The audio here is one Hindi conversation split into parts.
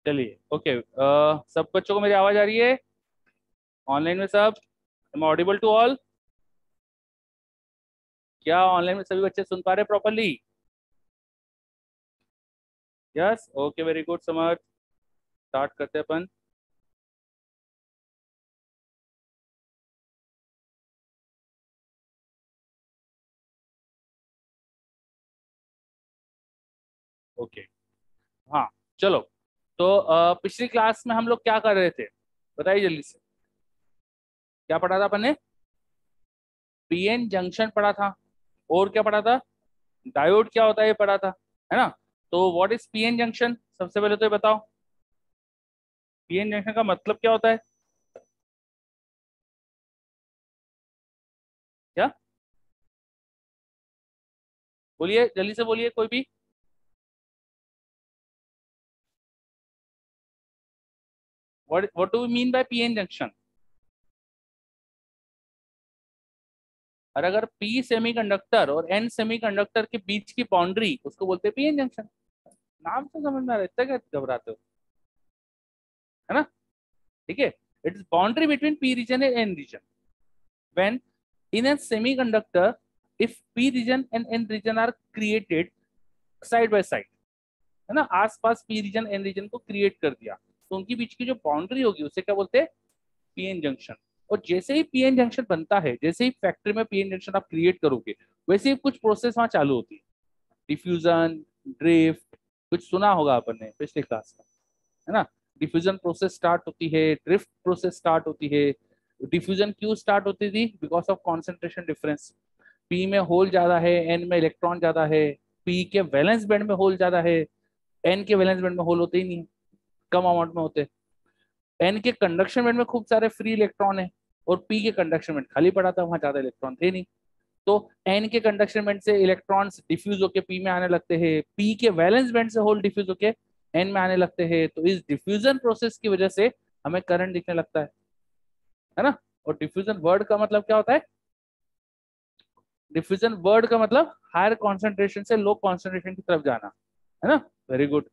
चलिए ओके। सब बच्चों को मेरी आवाज आ रही है ऑनलाइन में? सब एम ऑडिबल टू ऑल? क्या ऑनलाइन में सभी बच्चे सुन पा रहे properly? Yes, okay, very good summer. Start करते हैं अपन। ओके, हाँ, चलो। तो पिछली क्लास में हम लोग क्या कर रहे थे? बताइए जल्दी से। क्या पढ़ा था अपन ने? पीएन जंक्शन पढ़ा था। और क्या पढ़ा था? डायोड क्या होता है ये पढ़ा था, है ना? तो व्हाट इज पीएन जंक्शन? सबसे पहले तो ये बताओ, पीएन जंक्शन का मतलब क्या होता है? क्या? बोलिए जल्दी से, बोलिए कोई भी। What do we mean by PN junction? और अगर पी सेमीकंडक्टर और एन सेमीकंडक्टर के बीच की बाउंड्री, उसको बोलते हैं पीएन जंक्शन। नाम से समझ में आ रहा है, इतना क्या घबराते हो, है ना? ठीक है। It is boundary between P region and N region when in a semiconductor if p region and n region are created side by side, है ना? आसपास पी रीजन एन रीजन को क्रिएट कर दिया, तो उनके बीच की जो बाउंड्री होगी उसे क्या बोलते हैं? PN junction. और जैसे ही पीएन जंक्शन बनता है, जैसे ही फैक्ट्री में पीएन जंक्शन आप क्रिएट करोगे, वैसे ही कुछ प्रोसेस वहां चालू होती है। डिफ्यूजन, ड्रिफ्ट, कुछ सुना होगा अपन ने पिछले क्लास में, है ना? डिफ्यूजन प्रोसेस स्टार्ट होती है, ड्रिफ्ट प्रोसेस स्टार्ट होती है। डिफ्यूजन क्यों स्टार्ट होती थी? Because of concentration difference. P में होल ज्यादा है, एन में इलेक्ट्रॉन ज्यादा है। पी के वैलेंस बैंड में होल ज्यादा है, एन के वैलेंस बैंड में होल होते ही नहीं, कम अमाउंट में होते। एन के कंडक्शन बैंड में खूब सारे फ्री इलेक्ट्रॉन है, और पी के कंडक्शन बैंड खाली पड़ा था, वहां ज्यादा इलेक्ट्रॉन थे नहीं। तो एन के कंडक्शन बैंड से इलेक्ट्रॉन्स डिफ्यूज होके पी में आने लगते हैं, पी के वैलेंस बैंड से होल डिफ्यूज होके एन में आने लगते हैं। तो इस डिफ्यूजन प्रोसेस की वजह से हमें करंट दिखने लगता है ना? और डिफ्यूजन वर्ड का मतलब क्या होता है? डिफ्यूजन वर्ड का मतलब हायर कॉन्सेंट्रेशन से लो कॉन्सेंट्रेशन की तरफ जाना, है ना? Very good.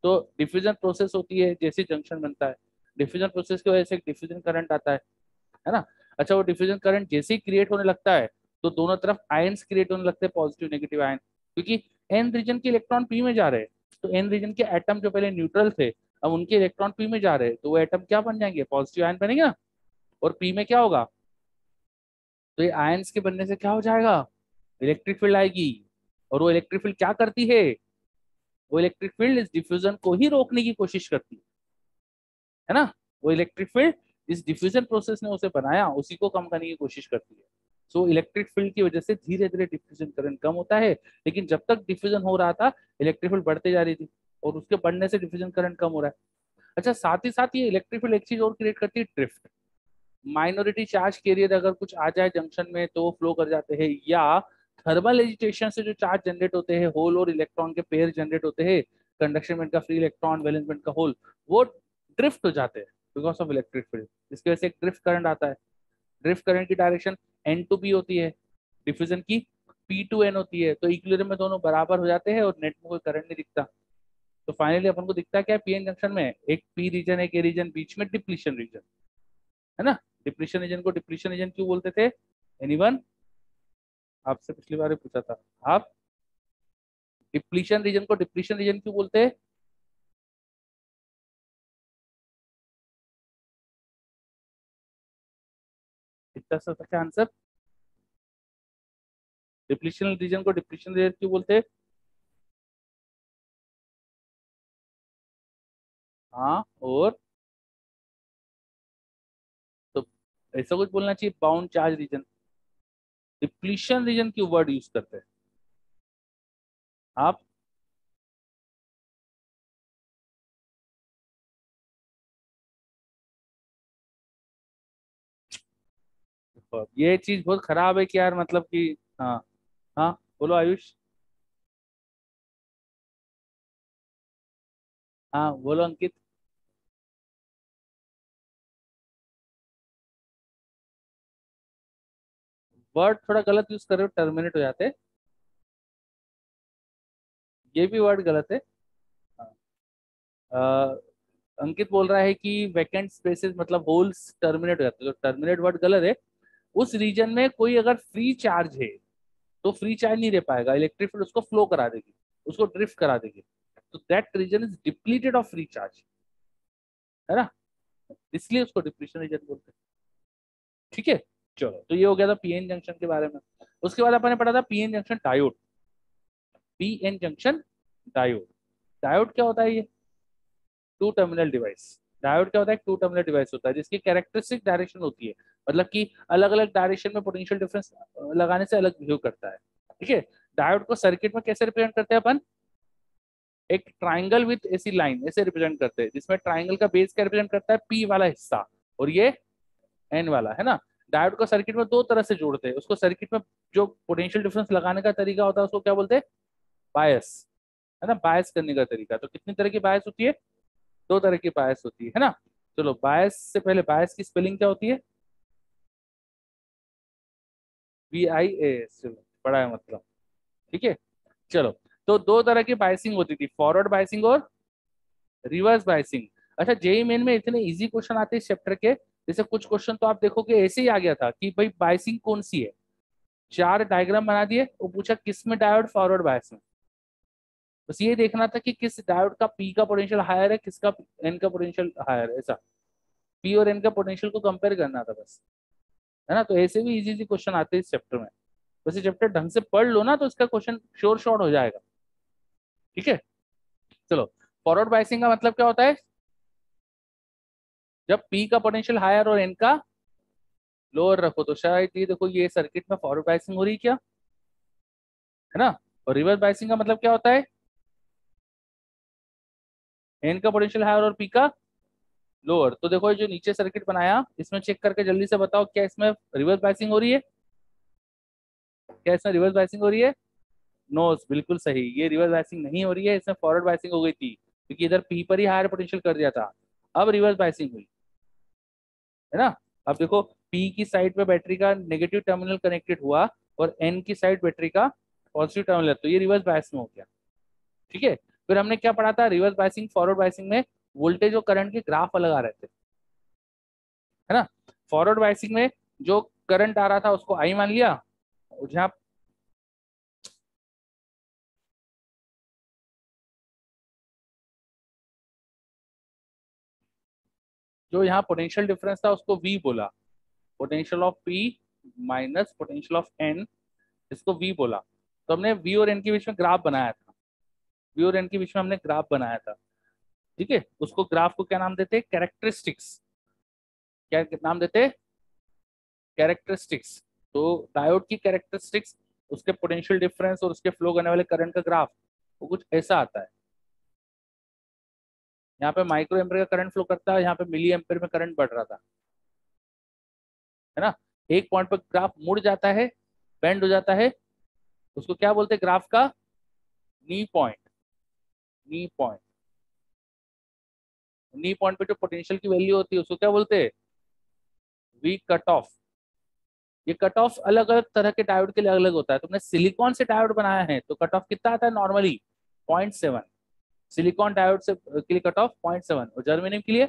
तो डिफ्यूजन प्रोसेस होती है जैसे जंक्शन बनता है, डिफ्यूजन प्रोसेस की वजह से डिफ्यूजन करंट आता है ना? अच्छा, वो डिफ्यूजन करंट जैसे ही क्रिएट होने लगता है, तो दोनों तरफ आयंस क्रिएट होने लगते हैं, पॉजिटिव नेगेटिव आयन, क्योंकि एन रीजन के इलेक्ट्रॉन पी में जा रहे हैं। तो एन रीजन के एटम जो पहले न्यूट्रल थे, अब उनके इलेक्ट्रॉन पी में जा रहे हैं, तो वो एटम क्या बन जाएंगे? पॉजिटिव आयन बनेंगे ना। और पी में क्या होगा? तो ये आयंस के बनने से क्या हो जाएगा? इलेक्ट्रिक फील्ड आएगी। और वो इलेक्ट्रिक फील्ड क्या करती है? वो इलेक्ट्रिक फील्ड इस डिफ्यूजन को ही रोकने की कोशिश करती है ना? वो इलेक्ट्रिक फील्ड इस डिफ्यूजन प्रोसेस ने उसे बनाया, उसी को कम करने की कोशिश करती है। सो इलेक्ट्रिक फील्ड की वजह से धीरे धीरे डिफ्यूजन करंट कम होता है, लेकिन जब तक डिफ्यूजन हो रहा था, इलेक्ट्रिक फील्ड बढ़ते जा रही थी, और उसके बढ़ने से डिफ्यूजन करंट कम हो रहा है। अच्छा, साथ ही साथ ये इलेक्ट्रिक फील्ड एक चीज और क्रिएट करती है, ड्रिफ्ट। माइनॉरिटी चार्ज कैरियर अगर कुछ आ जाए जंक्शन में, तो वो फ्लो कर जाते हैं, या थर्मल एजिटेशन से जो चार्ज जनरेट होते हैं, होल और इलेक्ट्रॉन के पेयर जनरेट होते हैं, कंडक्शन बैंड का फ्री इलेक्ट्रॉन, वैलेंस बैंड का होल, वो ड्रिफ्ट हो जाते हैं बिकॉज ऑफ इलेक्ट्रिक फील्ड। इसकी वजह से एक ड्रिफ्ट करंट आता है। ड्रिफ्ट करंट की डायरेक्शन एन टू पी होती है, डिफ्यूजन की पी टू एन होती है, तो इक्विलिब्रियम में दोनों बराबर हो जाते हैं और नेट में कोई करंट नहीं दिखता। तो फाइनली अपन को दिखता है क्या? पीएन जंक्शन में एक पी रीजन, एक ए रीजन, बीच में डिप्लीशन रीजन, है ना? डिप्लीशन रीजन को डिप्लीशन रीजन क्यों बोलते थे? एनीवन? आपसे पिछली बार ही पूछा था। आप डिप्लीशन रीजन को डिप्लीशन रीजन क्यों बोलते हैं? इतना सा था क्या आंसर? डिप्लीशन रीजन को डिप्लीशन रीजन क्यों बोलते हैं? हाँ, और? तो ऐसा कुछ बोलना चाहिए, bound charge region. Depletion region क्यों वर्ड यूज करते हैं आप? ये चीज बहुत खराब है कि यार, मतलब कि, हाँ, हाँ, बोलो आयुष। हाँ, बोलो अंकित। वर्ड थोड़ा गलत यूज कर रहे हो, टर्मिनेट हो जाते हैं। ये भी वर्ड गलत है। हाँ। अंकित बोल रहा है कि वैकेंट स्पेसेस मतलब होल्स टर्मिनेट हो जाते हैं, तो टर्मिनेट वर्ड गलत है। उस रीजन में कोई अगर फ्री चार्ज है तो फ्री चार्ज नहीं रह पाएगा, इलेक्ट्रिक फील्ड उसको फ्लो करा देगी, उसको ड्रिफ्ट करा देगी, तो that region is depleted of free charge, है ना, इसलिए उसको डिप्लीशन रीजन बोलते हैं। ठीक है, चलो तो ये हो गया था पीएन जंक्शन के बारे में। उसके बाद अपन ने पढ़ा था PN junction diode. PN junction diode, diode क्या होता है? ये टू टर्मिनल डिवाइस। डायोड क्या होता है? टू टर्मिनल डिवाइस होता है जिसकी कैरेक्टरिस्टिक डायरेक्शन होती है, मतलब कि अलग अलग डायरेक्शन में पोटेंशियल डिफरेंस लगाने से अलग बिहेव करता है। ठीक है, डायोड को सर्किट में कैसे रिप्रेजेंट करते हैं अपन? एक ट्राइंगल विथ ऐसी लाइन ऐसे रिप्रेजेंट करते हैं, जिसमें ट्राइंगल का बेस क्या रिप्रेजेंट करता है? पी वाला हिस्सा, और ये एन वाला, है ना। डायोड को सर्किट में दो तरह से जोड़ते हैं, उसको सर्किट में जो पोटेंशियल डिफरेंस लगाने का तरीका होता है उसको क्या बोलते हैं? बायस, है ना, बायस करने का तरीका। तो कितनी तरह की बायस होती है? दो तरह की बायस होती है ना। चलो, बायस से पहले बायस की स्पेलिंग क्या होती है? BIAS, चलो बड़ा है मतलब। ठीक है, चलो, तो दो तरह की बायसिंग होती थी, फॉरवर्ड बायसिंग और रिवर्स बायसिंग। अच्छा, जेई मेन में इतने इजी क्वेश्चन आते हैं इस चैप्टर के, जैसे कुछ क्वेश्चन तो आप देखोगे ऐसे ही आ गया था कि भाई बायसिंग कौन सी है, चार डायग्राम बना दिए, वो पूछा किस में डायोड फॉरवर्ड बायस में। बस ये देखना था कि किस डायोड का पी का पोटेंशियल हायर है, किसका एन का पोटेंशियल हायर है, ऐसा पी और एन का पोटेंशियल को कंपेयर करना था बस, है ना। तो ऐसे भी इजी इजी क्वेश्चन आते हैं इस चैप्टर में। बस ये चैप्टर ढंग से पढ़ लो ना तो इसका क्वेश्चन श्योर शॉर्ट हो जाएगा। ठीक है, चलो, फॉरवर्ड बायसिंग का मतलब क्या होता है? जब पी का पोटेंशियल हायर और एन का लोअर रखो, तो शायद ये देखो ये सर्किट में फॉरवर्ड बायसिंग हो रही है क्या, है ना। और रिवर्स बायसिंग का मतलब क्या होता है? एन का पोटेंशियल हायर और पी का लोअर। तो देखो ये जो नीचे सर्किट बनाया, इसमें चेक करके जल्दी से बताओ क्या इसमें रिवर्स बायसिंग हो रही है? क्या इसमें रिवर्स बायसिंग हो रही है? नो, बिल्कुल सही, ये रिवर्स बायसिंग नहीं हो रही है, इसमें फॉरवर्ड बायसिंग हो गई थी, क्योंकि इधर पी पर ही हायर पोटेंशियल कर दिया था, अब रिवर्स बायसिंग हुई, है ना। अब देखो, पी की साइड पे बैटरी का नेगेटिव टर्मिनल कनेक्टेड हुआ और एन की साइड बैटरी का पॉजिटिव टर्मिनल, तो ये रिवर्स बायस में हो गया। ठीक है, फिर हमने क्या पढ़ा था? रिवर्स बायसिंग फॉरवर्ड बायसिंग में वोल्टेज और करंट के ग्राफ अलग आ रहे थे, है ना। फॉरवर्ड बायसिंग में जो करंट आ रहा था उसको आई मान लिया, और जहाँ जो यहाँ पोटेंशियल डिफरेंस था उसको वी बोला, potential of P minus potential of N, इसको वी बोला। तो हमने वी और एन के बीच में ग्राफ बनाया था, वी और एन के बीच में हमने ग्राफ बनाया था। ठीक है, उसको ग्राफ को क्या नाम देते हैं? कैरेक्टरिस्टिक्स। क्या नाम देते हैं? कैरेक्टरिस्टिक्स। तो डायोड की कैरेक्टरिस्टिक्स, उसके पोटेंशियल डिफरेंस और उसके फ्लो करने वाले करंट का ग्राफ, वो कुछ ऐसा आता है। यहाँ पे माइक्रो एम्पियर का करंट फ्लो करता है, यहाँ पे मिली एम्पियर में करंट बढ़ रहा था, है ना। एक पॉइंट पर ग्राफ मुड़ जाता है, बेंड हो जाता है, उसको क्या बोलते हैं? ग्राफ का नी पॉइंट। नी पॉइंट, नी पॉइंट पे जो पोटेंशियल की वैल्यू होती है उसको क्या बोलते हैं? V cut off. ये कट ऑफ अलग अलग तरह के डायोड के लिए अलग अलग होता है। तुमने सिलिकॉन से डायोड बनाया है तो कट ऑफ कितना आता है नॉर्मली? 0.7। सिलिकॉन डायोड से के लिए कट ऑफ 0.7, और जर्मेनियम के लिए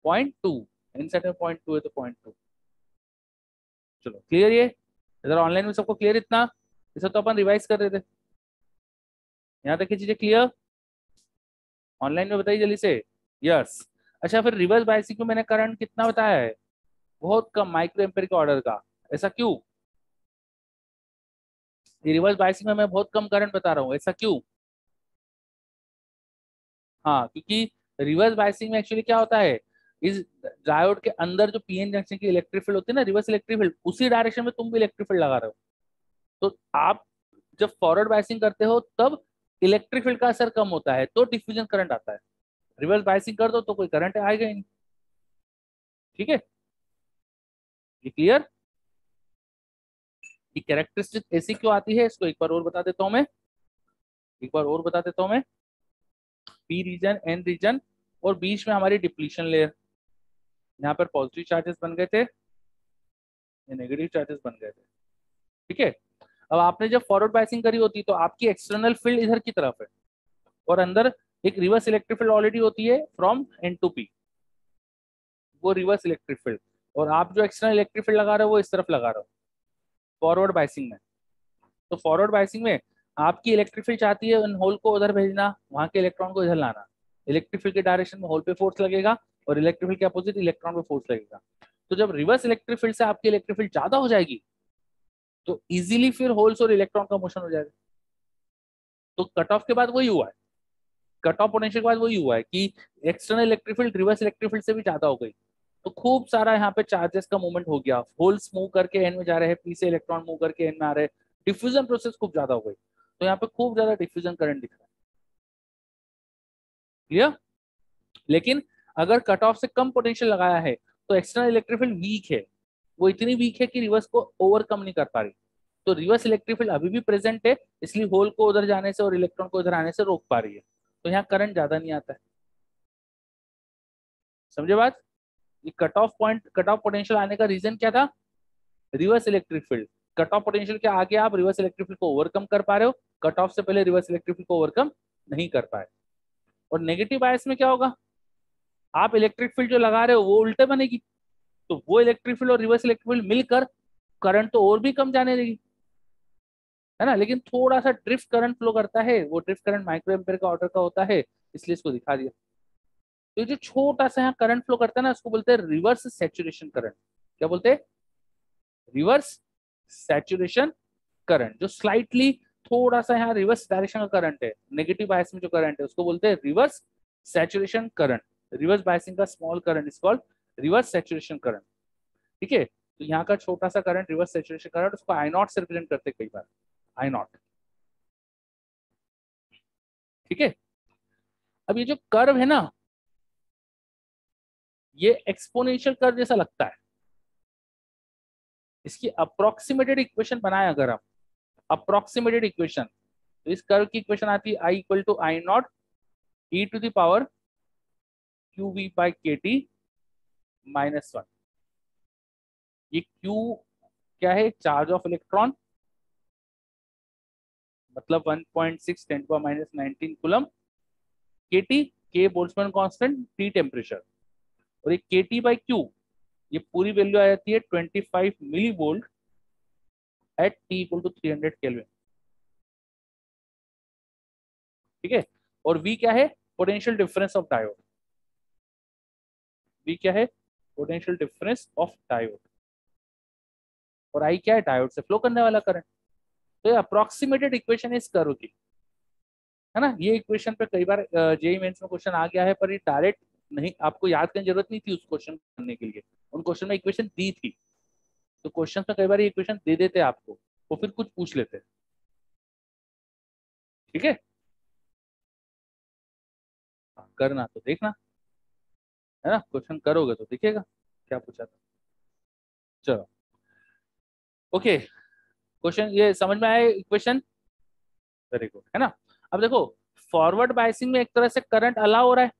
0.2। इनसेट में 0.2 है तो 0.2। चलो क्लियर ये? इधर ऑनलाइन में सबको क्लियर इतना? इसे तो अपन रिवाइज कर रहे थे, यहाँ तक की चीजें क्लियर? ऑनलाइन में बताइए जल्दी से। यस। अच्छा, फिर रिवर्स बायसिंग में मैंने करंट कितना बताया है? बहुत कम, माइक्रो एम्पेयर के ऑर्डर का। ऐसा क्यों? ये रिवर्स बायसिंग में मैं बहुत कम करंट बता रहा हूँ, ऐसा क्यों? हाँ, क्योंकि रिवर्स बायसिंग में एक्चुअली क्या होता है, इस डायोड के अंदर जो पीएन जंक्शन की इलेक्ट्रिक फील्ड होती है ना, रिवर्स इलेक्ट्रिक फील्ड, उसी डायरेक्शन में तुम भी इलेक्ट्रिक फील्ड लगा रहे हो। तो आप जब फॉरवर्ड बायसिंग करते हो तब इलेक्ट्रिक फील्ड का असर कम होता है तो डिफ्यूजन करंट आता है। रिवर्स बायसिंग कर दो तो कोई करंट आएगा ही नहीं। ठीक है, ये क्लियर? ये कैरेक्टरिस्टिक ऐसी क्यों आती है इसको एक बार और बता देता हूं मैं, एक बार और बता देता हूं मैं। पी रीजन, एन रीजन, और बीच में हमारी डिप्लीशन लेयर, यहाँ पर पॉजिटिव चार्जेस बन गए थे, ये नेगेटिव चार्जेस बन गए थे। ठीक है, अब आपने जब फॉरवर्ड बायसिंग करी होती तो आपकी एक्सटर्नल फील्ड इधर की तरफ है और अंदर एक रिवर्स इलेक्ट्रिक फील्ड ऑलरेडी होती है फ्रॉम एन टू पी, वो रिवर्स इलेक्ट्रिक फील्ड, और आप जो एक्सटर्नल इलेक्ट्रिक फील्ड लगा रहे हो वो इस तरफ लगा रहे हो फॉरवर्ड बाइसिंग में। तो फॉरवर्ड बाइसिंग में आपकी इलेक्ट्रिक फील्ड चाहती है उन होल को उधर भेजना, वहां के इलेक्ट्रॉन को इधर लाना। इलेक्ट्रिक फील्ड के डायरेक्शन में होल पे फोर्स लगेगा और इलेक्ट्रिक फील्ड के अपोजिट इलेक्ट्रॉन पे फोर्स लगेगा। तो जब रिवर्स इलेक्ट्रिक फील्ड से आपकी इलेक्ट्रिक फील्ड ज्यादा हो जाएगी तो इजीली फिर होल्स और इलेक्ट्रॉन का मोशन हो जाएगा। तो कट ऑफ के बाद वही हुआ है, कट ऑफ पोटेंशियल के बाद वही हुआ है कि external electric field reverse electric field से भी ज्यादा हो गई, तो खूब सारा यहाँ पे चार्जेस का मूवमेंट हो गया, होल्स मूव करके एन में जा रहे हैं, पी से इलेक्ट्रॉन मूव करके एन में आ रहे हैं, डिफ्यूजन प्रोसेस खूब ज्यादा हो गई। तो यहाँ पे खूब ज्यादा डिफ्यूजन करंट दिख रहा है। क्लियर? लेकिन अगर कट ऑफ से कम पोटेंशियल लगाया है तो एक्सटर्नल इलेक्ट्रिक फील्ड वीक है, वो इतनी वीक है कि रिवर्स को ओवरकम नहीं कर पा रही। तो रिवर्स इलेक्ट्रिक फील्ड अभी भी प्रेजेंट है, इसलिए होल को उधर जाने से और इलेक्ट्रॉन को उधर आने से रोक पा रही है, तो यहाँ करंट ज्यादा नहीं आता है। समझे बात? ये cut of point, cut off potential आने का रीजन क्या था? Reverse electric field. Cut off potential के आगे आप रिवर्स इलेक्ट्रिक फील्ड को ओवरकम कर पा रहे हो, कट ऑफ से पहले रिवर्स इलेक्ट्रिक फील्ड को ओवरकम नहीं कर पाए। और नेगेटिव बायस में क्या होगा? आप इलेक्ट्रिक फील्ड जो लगा रहे हो वो उल्टे बनेगी, तो वो इलेक्ट्रिक फील्ड और रिवर्स इलेक्ट्रिक फील्ड मिलकर करंट तो और भी कम जाने देगी, है ना। लेकिन थोड़ा सा ड्रिफ्ट करंट फ्लो करता है, वो ड्रिफ्ट करंट माइक्रो एम्पेयर का ऑर्डर का होता है, इसलिए इसको दिखा दिया। तो ये जो छोटा सा यहाँ करंट फ्लो करता है ना, उसको बोलते हैं रिवर्स सैचुरेशन करंट। क्या बोलते हैं? Reverse saturation current. जो स्लाइटली थोड़ा सा यहाँ रिवर्स डायरेक्शन का करंट है, नेगेटिव बायस में जो करंट है उसको बोलते हैं reverse saturation current. Reverse biasing का small current is called reverse saturation current. ठीक है, तो यहाँ का छोटा सा करंट रिवर्स सैचुरेशन करंट, उसको आई नॉट से रिप्रेजेंट करते हैं कई बार, आई नॉट। ठीक है, अब ये जो कर्व है ना, ये एक्सपोनेंशियल कर्व जैसा लगता है। इसकी अप्रोक्सीमेटेड इक्वेशन बनाए अगर हम, अप्रोक्सीमेटेड इक्वेशन, तो इस कर्व की इक्वेशन आती है I equal to I naught e to the power q V by k T minus one. ये क्यू क्या है? चार्ज ऑफ इलेक्ट्रॉन, मतलब 1.6 10 to minus 19 coulomb. K T, k Boltzmann constant, T temperature, और ये के टी बाई क्यू, ये पूरी वैल्यू आ जाती है 25 milli volt at T equal to 300 kelvin. ठीक है, और वी क्या है? Potential difference of diode. V क्या है? Potential difference of diode. और आई क्या है? डायोड से फ्लो करने वाला करंट। तो ये अप्रोक्सीमेटेड इक्वेशन इस कर्व की, है ना। ये इक्वेशन पे कई बार जेईई मेंस में क्वेश्चन आ गया है, पर ये डायरेक्ट नहीं, आपको याद करने की जरूरत नहीं थी उस क्वेश्चन करने के लिए, उन क्वेश्चन में इक्वेशन दी थी। तो क्वेश्चन में कई बार ये इक्वेशन दे देते आपको, वो फिर कुछ पूछ लेते। ठीक है, करना तो देखना, है ना, क्वेश्चन करोगे तो दिखेगा क्या पूछा था। चलो, ओके, क्वेश्चन ये समझ में आया इक्वेशन? वेरी गुड, है ना। अब देखो, फॉरवर्ड बायसिंग में एक तरह से करंट अलाउ हो रहा है,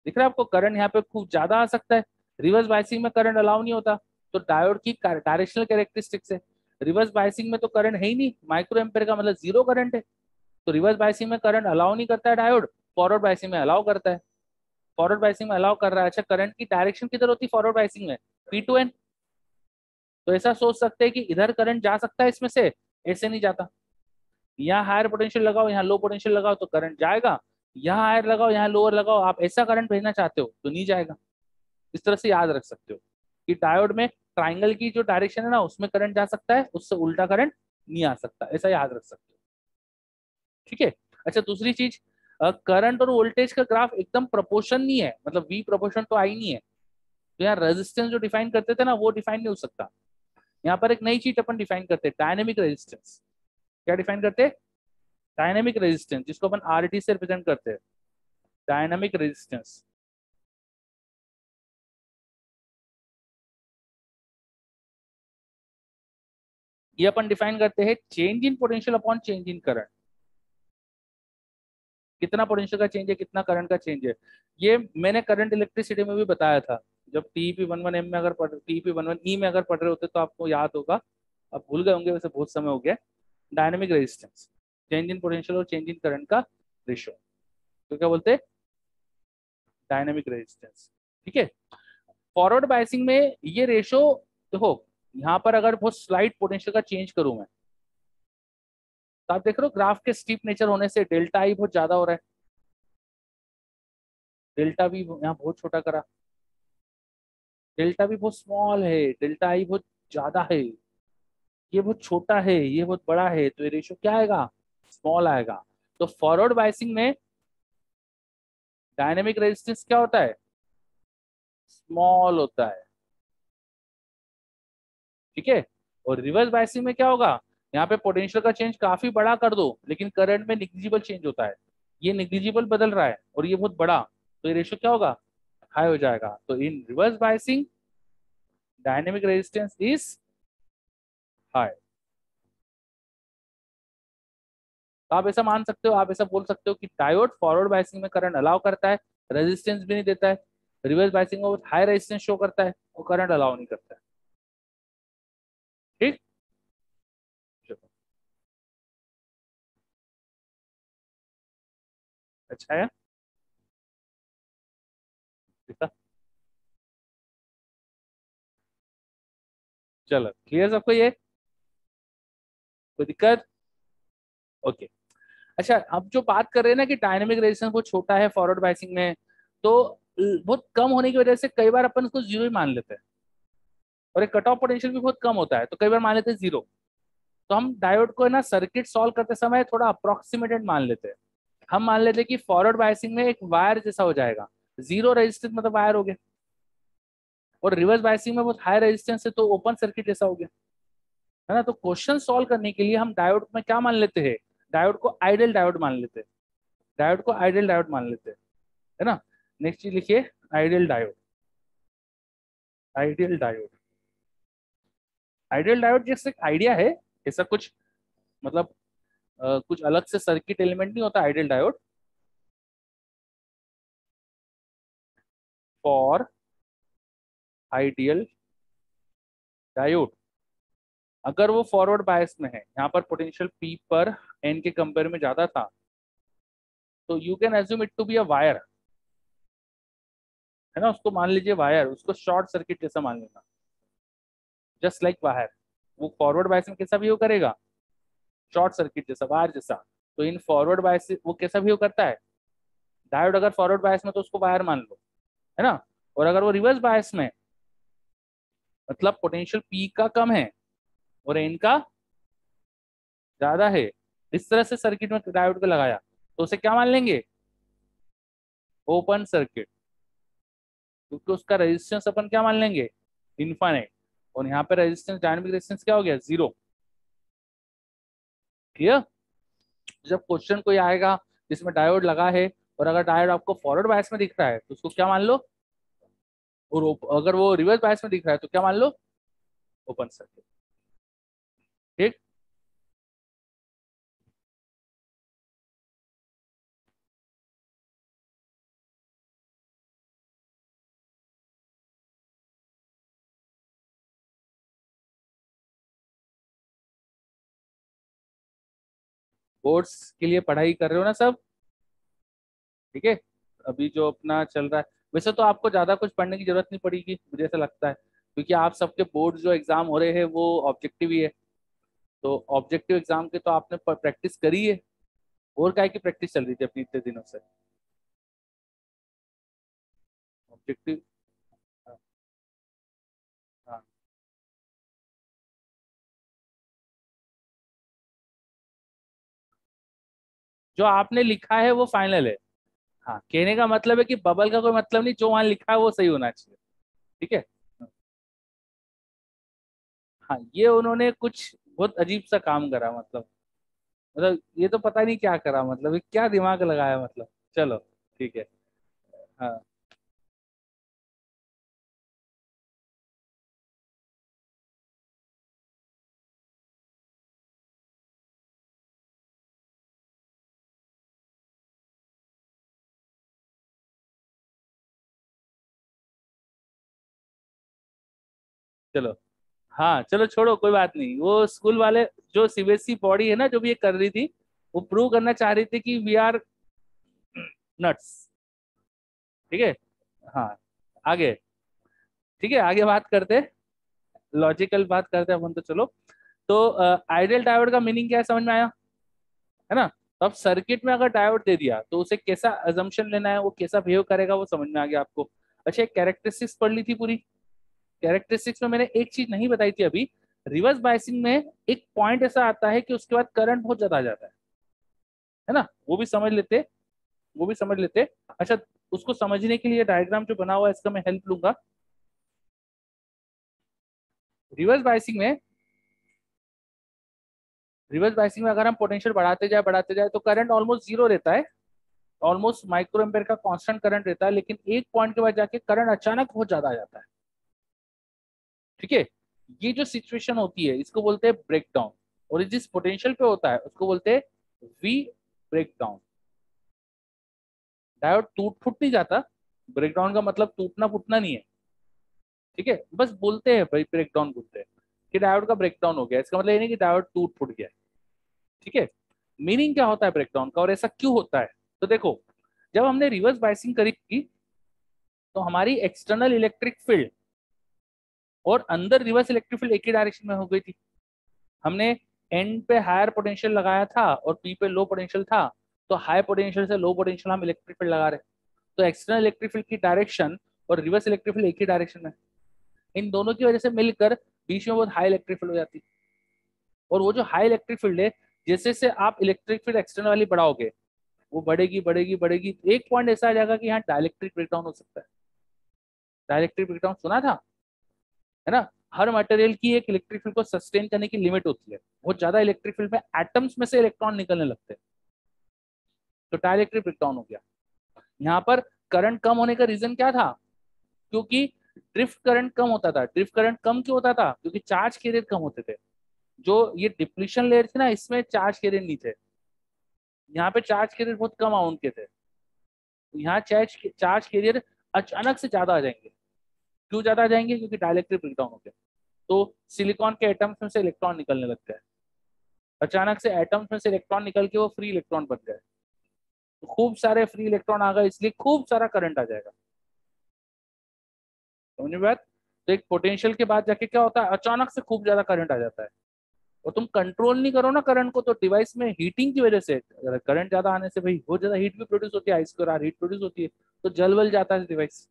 दिख रहा है आपको, करंट यहाँ पे खूब ज्यादा आ सकता है। रिवर्स बायसिंग में करंट अलाउ नहीं होता, तो डायोड की डायरेक्शनल कैरेक्टरिस्टिक्स है। रिवर्स बायसिंग में तो करंट है ही नहीं, माइक्रो एम्पेयर का मतलब जीरो करंट है, तो रिवर्स बायसिंग में करंट अलाउ नहीं करता है डायोड, फॉरवर्ड बायसिंग में अलाउ करता है। फॉरवर्ड बायसिंग में अलाउ कर रहा है। अच्छा, करंट की डायरेक्शन किधर होती है फॉरवर्ड बायसिंग में? P to N. तो ऐसा सोच सकते हैं कि इधर करंट जा सकता है इसमें से, ऐसे नहीं जाता। यहाँ हायर पोटेंशियल लगाओ, यहाँ लो पोटेंशियल लगाओ तो करंट जाएगा, यहाँ हायर लगाओ यहाँ लोअर लगाओ, आप ऐसा करंट भेजना चाहते हो तो नहीं जाएगा। इस तरह से याद रख सकते हो कि डायोड में ट्राइंगल की जो डायरेक्शन है ना, उसमें करंट जा सकता है, उससे उल्टा करंट नहीं आ सकता, ऐसा याद रख सकते हो। ठीक है। अच्छा, दूसरी चीज, करंट और वोल्टेज का ग्राफ एकदम प्रोपोर्शन नहीं है, मतलब वी प्रोपोर्शन तो आई नहीं है, तो यहाँ रेजिस्टेंस जो डिफाइन करते थे ना, वो डिफाइन नहीं हो सकता। यहाँ पर एक नई चीज अपन डिफाइन करते हैं, डायनेमिक रेजिस्टेंस। क्या डिफाइन करते हैं? डायनेमिक रेजिस्टेंस, जिसको अपन आरटी से रिप्रेजेंट करते हैं, डायनेमिक रेजिस्टेंस। ये अपन डिफाइन करते हैं change in potential upon change in current. कितना पोटेंशियल का चेंज है, कितना करंट का चेंज है, ये मैंने करंट इलेक्ट्रिसिटी में भी बताया था, जब टीईपी 11 एम में अगर टीईपी 11 ई में अगर पढ़ रहे होते तो आपको याद होगा, अब भूल गए होंगे, वैसे बहुत समय हो गया। Dynamic resistance, change in potential और चेंज इन करंट का रेशो, तो क्या बोलते हैं, डायनेमिक रेजिस्टेंस। ठीक है, फॉरवर्ड बायसिंग में ये रेशो, देखो यहाँ पर अगर बहुत स्लाइट पोटेंशियल का चेंज करूं मैं, तो आप देख रहे हो ग्राफ के स्टीप नेचर होने से डेल्टा आई बहुत ज्यादा हो रहा है, डेल्टा भी यहाँ बहुत छोटा करा, डेल्टा भी बहुत स्मॉल है, डेल्टा आई बहुत ज्यादा है, ये बहुत छोटा है, ये बहुत बड़ा है, तो ये रेशो क्या आएगा, स्मॉल आएगा। तो फॉरवर्ड बायसिंग में डायनेमिक रेजिस्टेंस क्या होता है, स्मॉल होता है। ठीक है, और रिवर्स बायसिंग में क्या होगा, यहाँ पे पोटेंशियल का चेंज काफी बड़ा कर दो लेकिन करंट में निग्लिजिबल चेंज होता है, ये निग्लिजिबल बदल रहा है और ये बहुत बड़ा, तो ये रेशियो क्या होगा, हाई हो जाएगा। तो in reverse biasing dynamic resistance is high. तो आप ऐसा मान सकते हो, आप ऐसा बोल सकते हो कि डायोड फॉरवर्ड बायसिंग में करंट अलाउ करता है, रेजिस्टेंस भी नहीं देता है, रिवर्स बायसिंग में हाई रेजिस्टेंस शो करता है और करंट अलाउ नहीं करता है। ठीक, चलो, अच्छा है, ठीक है? चलो क्लियर सबको ये, कोई दिक्कत, ओके। अच्छा, अब जो बात कर रहे हैं ना कि डायनेमिक रेजिस्टेंस बहुत छोटा है फॉरवर्ड बायसिंग में, तो बहुत कम होने की वजह से कई बार अपन उसको जीरो ही मान लेते हैं, और एक कट ऑफ पोटेंशियल भी बहुत कम होता है तो कई बार मान लेते हैं जीरो। तो हम डायोड को है ना सर्किट सॉल्व करते समय थोड़ा अप्रोक्सीमेटेड मान लेते हैं, हम मान लेते हैं कि फॉरवर्ड बायसिंग में एक वायर जैसा हो जाएगा, जीरो रेजिस्टेंस मतलब वायर हो गया, और रिवर्स बायसिंग में बहुत हाई रेजिस्टेंस है तो ओपन सर्किट जैसा हो गया, है ना। तो क्वेश्चन सॉल्व करने के लिए हम डायोड में क्या मान लेते हैं, डायोड को आइडियल डायोड मान लेते हैं, डायोड को आइडियल डायोड मान लेते हैं, है ना। नेक्स्ट चीज लिखिए, ideal diode, ideal diode, ideal diode जैसे आइडिया है, ऐसा कुछ मतलब कुछ अलग से सर्किट एलिमेंट नहीं होता ideal diode. For ideal diode, अगर वो फॉरवर्ड बायस में है, यहाँ पर पोटेंशियल पी पर एन के कंपेयर में ज्यादा था, तो you can assume it to be a wire, है ना, उसको मान लीजिए वायर, उसको शॉर्ट सर्किट जैसा मान लेना, जस्ट लाइक वायर। वो फॉरवर्ड बायस में कैसा व्यू करेगा, शॉर्ट सर्किट जैसा, वायर जैसा। तो इन फॉरवर्ड बायस वो कैसा व्यू करता है, डायोड अगर फॉरवर्ड बायस में तो उसको वायर मान लो, है ना। और अगर वो रिवर्स बायस में, मतलब पोटेंशियल पी का कम है और एन का ज्यादा है, इस तरह से सर्किट में डायोड को लगाया, तो उसे क्या मान लेंगे, ओपन सर्किट, क्योंकि उसका रेजिस्टेंस अपन क्या मान लेंगे, इनफाइनाइट, और यहाँ पे रेजिस्टेंस, डायनेमिक रेजिस्टेंस क्या हो गया, जीरो। क्लियर। जब क्वेश्चन कोई आएगा जिसमें डायोड लगा है, और अगर डायोड आपको फॉरवर्ड बायस में दिख रहा है तो उसको क्या मान लो, और अगर वो रिवर्स बायस में दिख रहा है तो क्या मान लो, ओपन सर्किट। ठीक, बोर्ड्स के लिए पढ़ाई कर रहे हो ना सब, ठीक है। अभी जो अपना चल रहा है, वैसे तो आपको ज्यादा कुछ पढ़ने की जरूरत नहीं पड़ेगी मुझे ऐसा लगता है, क्योंकि आप सबके बोर्ड जो एग्जाम हो रहे हैं वो ऑब्जेक्टिव ही है, तो ऑब्जेक्टिव एग्जाम के तो आपने प्रैक्टिस करी है, और काय की प्रैक्टिस चल रही थी अपनी इतने दिनों से, ऑब्जेक्टिव। हाँ, हाँ। जो आपने लिखा है वो फाइनल है, हाँ, कहने का मतलब है कि बबल का कोई मतलब नहीं, जो वहां लिखा है वो सही होना चाहिए। ठीक है, हाँ, ये उन्होंने कुछ बहुत अजीब सा काम करा, मतलब ये तो पता नहीं क्या करा, मतलब ये क्या दिमाग लगाया, मतलब चलो, ठीक है। हाँ, चलो, हाँ चलो छोड़ो, कोई बात नहीं, वो स्कूल वाले, जो सीबीएसई बॉडी है ना जो भी ये कर रही थी, वो प्रूव करना चाह रही थी कि वी आर नट्स। ठीक है, हाँ आगे, ठीक है आगे बात करते, लॉजिकल बात करते हैं अपन तो चलो। तो आइडियल डायोड का मीनिंग क्या है समझ में आया, है ना। तो अब सर्किट में अगर डायोड दे दिया तो उसे कैसा अजम्पशन लेना है, वो कैसा बिहेव करेगा वो समझ में आ गया आपको। अच्छा एक कैरेक्टरिस्टिक्स पढ़ ली थी पूरी, कैरेक्टरिस्टिक्स में मैंने एक चीज नहीं बताई थी अभी, रिवर्स बायसिंग में एक पॉइंट ऐसा आता है कि उसके बाद करंट बहुत ज्यादा आ जाता है ना, वो भी समझ लेते, वो भी समझ लेते। अच्छा उसको समझने के लिए डायग्राम जो बना हुआ है इसका मैं हेल्प लूंगा। रिवर्स बायसिंग में, रिवर्स बायसिंग में अगर हम पोटेंशियल बढ़ाते जाए तो करंट ऑलमोस्ट जीरो रहता है, ऑलमोस्ट माइक्रो एम्पेयर का कांस्टेंट करंट रहता है, लेकिन एक पॉइंट के बाद जाके करंट अचानक बहुत ज्यादा आ जाता है। ठीक है, ये जो सिचुएशन होती है इसको बोलते हैं ब्रेकडाउन, और जिस पोटेंशियल पे होता है उसको बोलते हैं वी ब्रेकडाउन। डायोड टूट फूट नहीं जाता, ब्रेकडाउन का मतलब टूटना फूटना नहीं है। ठीक है, बस बोलते हैं भाई ब्रेकडाउन बोलते हैं कि डायोड का ब्रेकडाउन हो गया, इसका मतलब ये नहीं कि डायोड टूट फूट गया। ठीक है, मीनिंग क्या होता है ब्रेकडाउन का और ऐसा क्यों होता है। तो देखो, जब हमने रिवर्स बायसिंग करी थी तो हमारी एक्सटर्नल इलेक्ट्रिक फील्ड और अंदर रिवर्स इलेक्ट्रिक फील्ड एक ही डायरेक्शन में हो गई थी। हमने एन पे हायर पोटेंशियल लगाया था और पी पे लो पोटेंशियल था, तो हाई पोटेंशियल से लो पोटेंशियल हम इलेक्ट्रिक फील्ड लगा रहे, तो एक्सटर्नल इलेक्ट्रिक फील्ड की डायरेक्शन और रिवर्स इलेक्ट्रिक फील्ड एक ही डायरेक्शन में, इन दोनों की वजह से मिलकर बीच में बहुत हाई इलेक्ट्रिक फील्ड हो जाती है। और वो जो हाई इलेक्ट्रिक फील्ड है, जैसे से आप इलेक्ट्रिक फील्ड एक्सटर्नल वाली बढ़ाओगे वो बढ़ेगी बढ़ेगी बढ़ेगी, एक पॉइंट ऐसा आ जाएगा कि यहाँ डाइलेक्ट्रिक ब्रेकडाउन हो सकता है। डाइलेक्ट्रिक ब्रेकडाउन सुना था, है ना। हर मटेरियल की एक इलेक्ट्रिक फील्ड को सस्टेन करने की लिमिट होती है, बहुत ज्यादा इलेक्ट्रिक फील्ड में एटम्स में से इलेक्ट्रॉन निकलने लगते हैं, तो डाइलेक्ट्रिक ब्रेकडाउन हो गया। यहाँ पर करंट कम होने का रीजन क्या था, क्योंकि ड्रिफ्ट करंट कम होता था। ड्रिफ्ट करंट कम क्यों होता था, क्योंकि चार्ज कैरियर कम होते थे। जो ये डिप्लीशन लेयर थी ना इसमें चार्ज कैरियर नहीं थे, यहाँ पे चार्ज कैरियर बहुत कम अमाउंट के थे, तो यहाँ चार्ज चार्ज कैरियर अचानक से ज्यादा आ जाएंगे। क्यों ज्यादा आ जाएंगे, क्योंकि डाइलेक्ट्रिक ब्रेकडाउन हो गया। तो सिलिकॉन के एटम्स में से इलेक्ट्रॉन निकलने लगते हैं, अचानक से एटम्स में से इलेक्ट्रॉन निकल के वो फ्री इलेक्ट्रॉन बन गए, तो खूब सारे फ्री इलेक्ट्रॉन आ गए, इसलिए खूब सारा करंट आ जाएगा। समझ बात। तो एक पोटेंशियल के बाद जाके क्या होता है, अचानक से खूब ज्यादा करंट आ जाता है, और तुम कंट्रोल नहीं करो ना करंट को, तो डिवाइस में हीटिंग की वजह से, करंट ज्यादा आने से भाई बहुत ज्यादा हीट भी प्रोड्यूस होती है, आई स्क्वायर आर हीट प्रोड्यूस होती है, तो जल वल जाता है डिवाइस,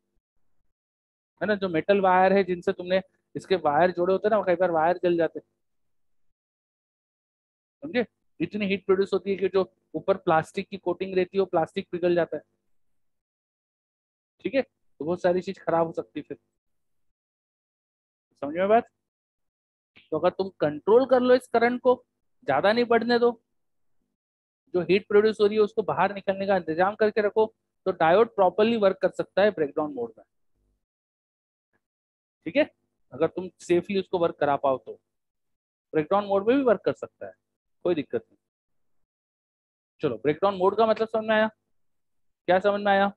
है ना। जो मेटल वायर है जिनसे तुमने इसके वायर जोड़े होते हैं ना, कई बार वायर जल जाते हैं, समझे। इतनी हीट प्रोड्यूस होती है कि जो ऊपर प्लास्टिक की कोटिंग रहती है वो प्लास्टिक पिघल जाता है। ठीक है, तो बहुत सारी चीज खराब हो सकती है फिर, समझ में बात। तो अगर तुम कंट्रोल कर लो इस करंट को, ज्यादा नहीं बढ़ने दो, जो हीट प्रोड्यूस हो रही है उसको बाहर निकलने का इंतजाम करके रखो, तो डायोड प्रॉपरली वर्क कर सकता है ब्रेकडाउन मोड में। ठीक है, अगर तुम सेफली उसको वर्क करा पाओ तो ब्रेकडाउन मोड में भी वर्क कर सकता है, कोई दिक्कत नहीं। चलो ब्रेकडाउन मोड का मतलब समझ में आया, क्या समझ में आया।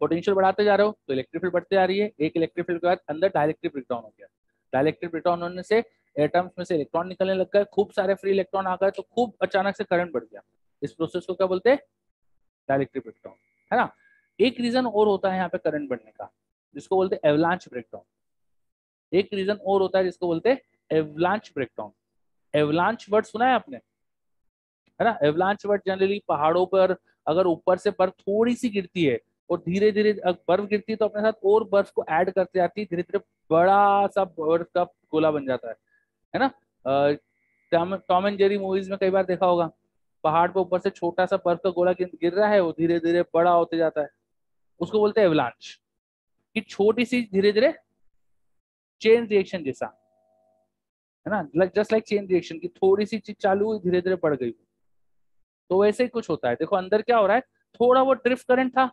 पोटेंशियल बढ़ाते जा रहे हो तो इलेक्ट्रिक फील्ड बढ़ते जा रही है, एक इलेक्ट्रिक फील्ड के बाद अंदर डाइलेक्ट्रिक ब्रेकडाउन हो गया। डाइलेक्ट्रिक ब्रेकडाउन होने से एटम्स में से इलेक्ट्रॉन निकलने लग गए, खूब सारे फ्री इलेक्ट्रॉन आ गए, तो खूब अचानक से करंट बढ़ गया। इस प्रोसेस को क्या बोलते हैं, डाइलेक्ट्रिक ब्रेकडाउन, है ना। एक रीजन और होता है यहाँ पे करंट बढ़ने का, जिसको बोलते हैं एवलांच ब्रेकडाउन। एक रीजन और होता है जिसको बोलते हैं एवलांच ब्रेकडाउन। एवलांच वर्ड सुना है आपने, है ना। एवलांच वर्ड जनरली पहाड़ों पर अगर ऊपर से बर्फ थोड़ी सी गिरती है और धीरे धीरे बर्फ गिरती है तो अपने साथ और बर्फ को ऐड करते जाती है, धीरे धीरे बड़ा सा बर्फ का गोला बन जाता है ना। टॉम एंड जेरी मूवीज में कई बार देखा होगा, पहाड़ पे ऊपर से छोटा सा बर्फ का गोला गिर रहा है, वो धीरे धीरे बड़ा होते जाता है, उसको बोलते हैं एवलांच। कि छोटी सी धीरे धीरे चेन रिएक्शन जैसा, है ना, जस्ट लाइक चेन रिएक्शन की थोड़ी सी चीज चालू हुई धीरे धीरे बढ़ गई, तो वैसे ही कुछ होता है। देखो अंदर क्या हो रहा है, थोड़ा वो ड्रिफ्ट करंट था,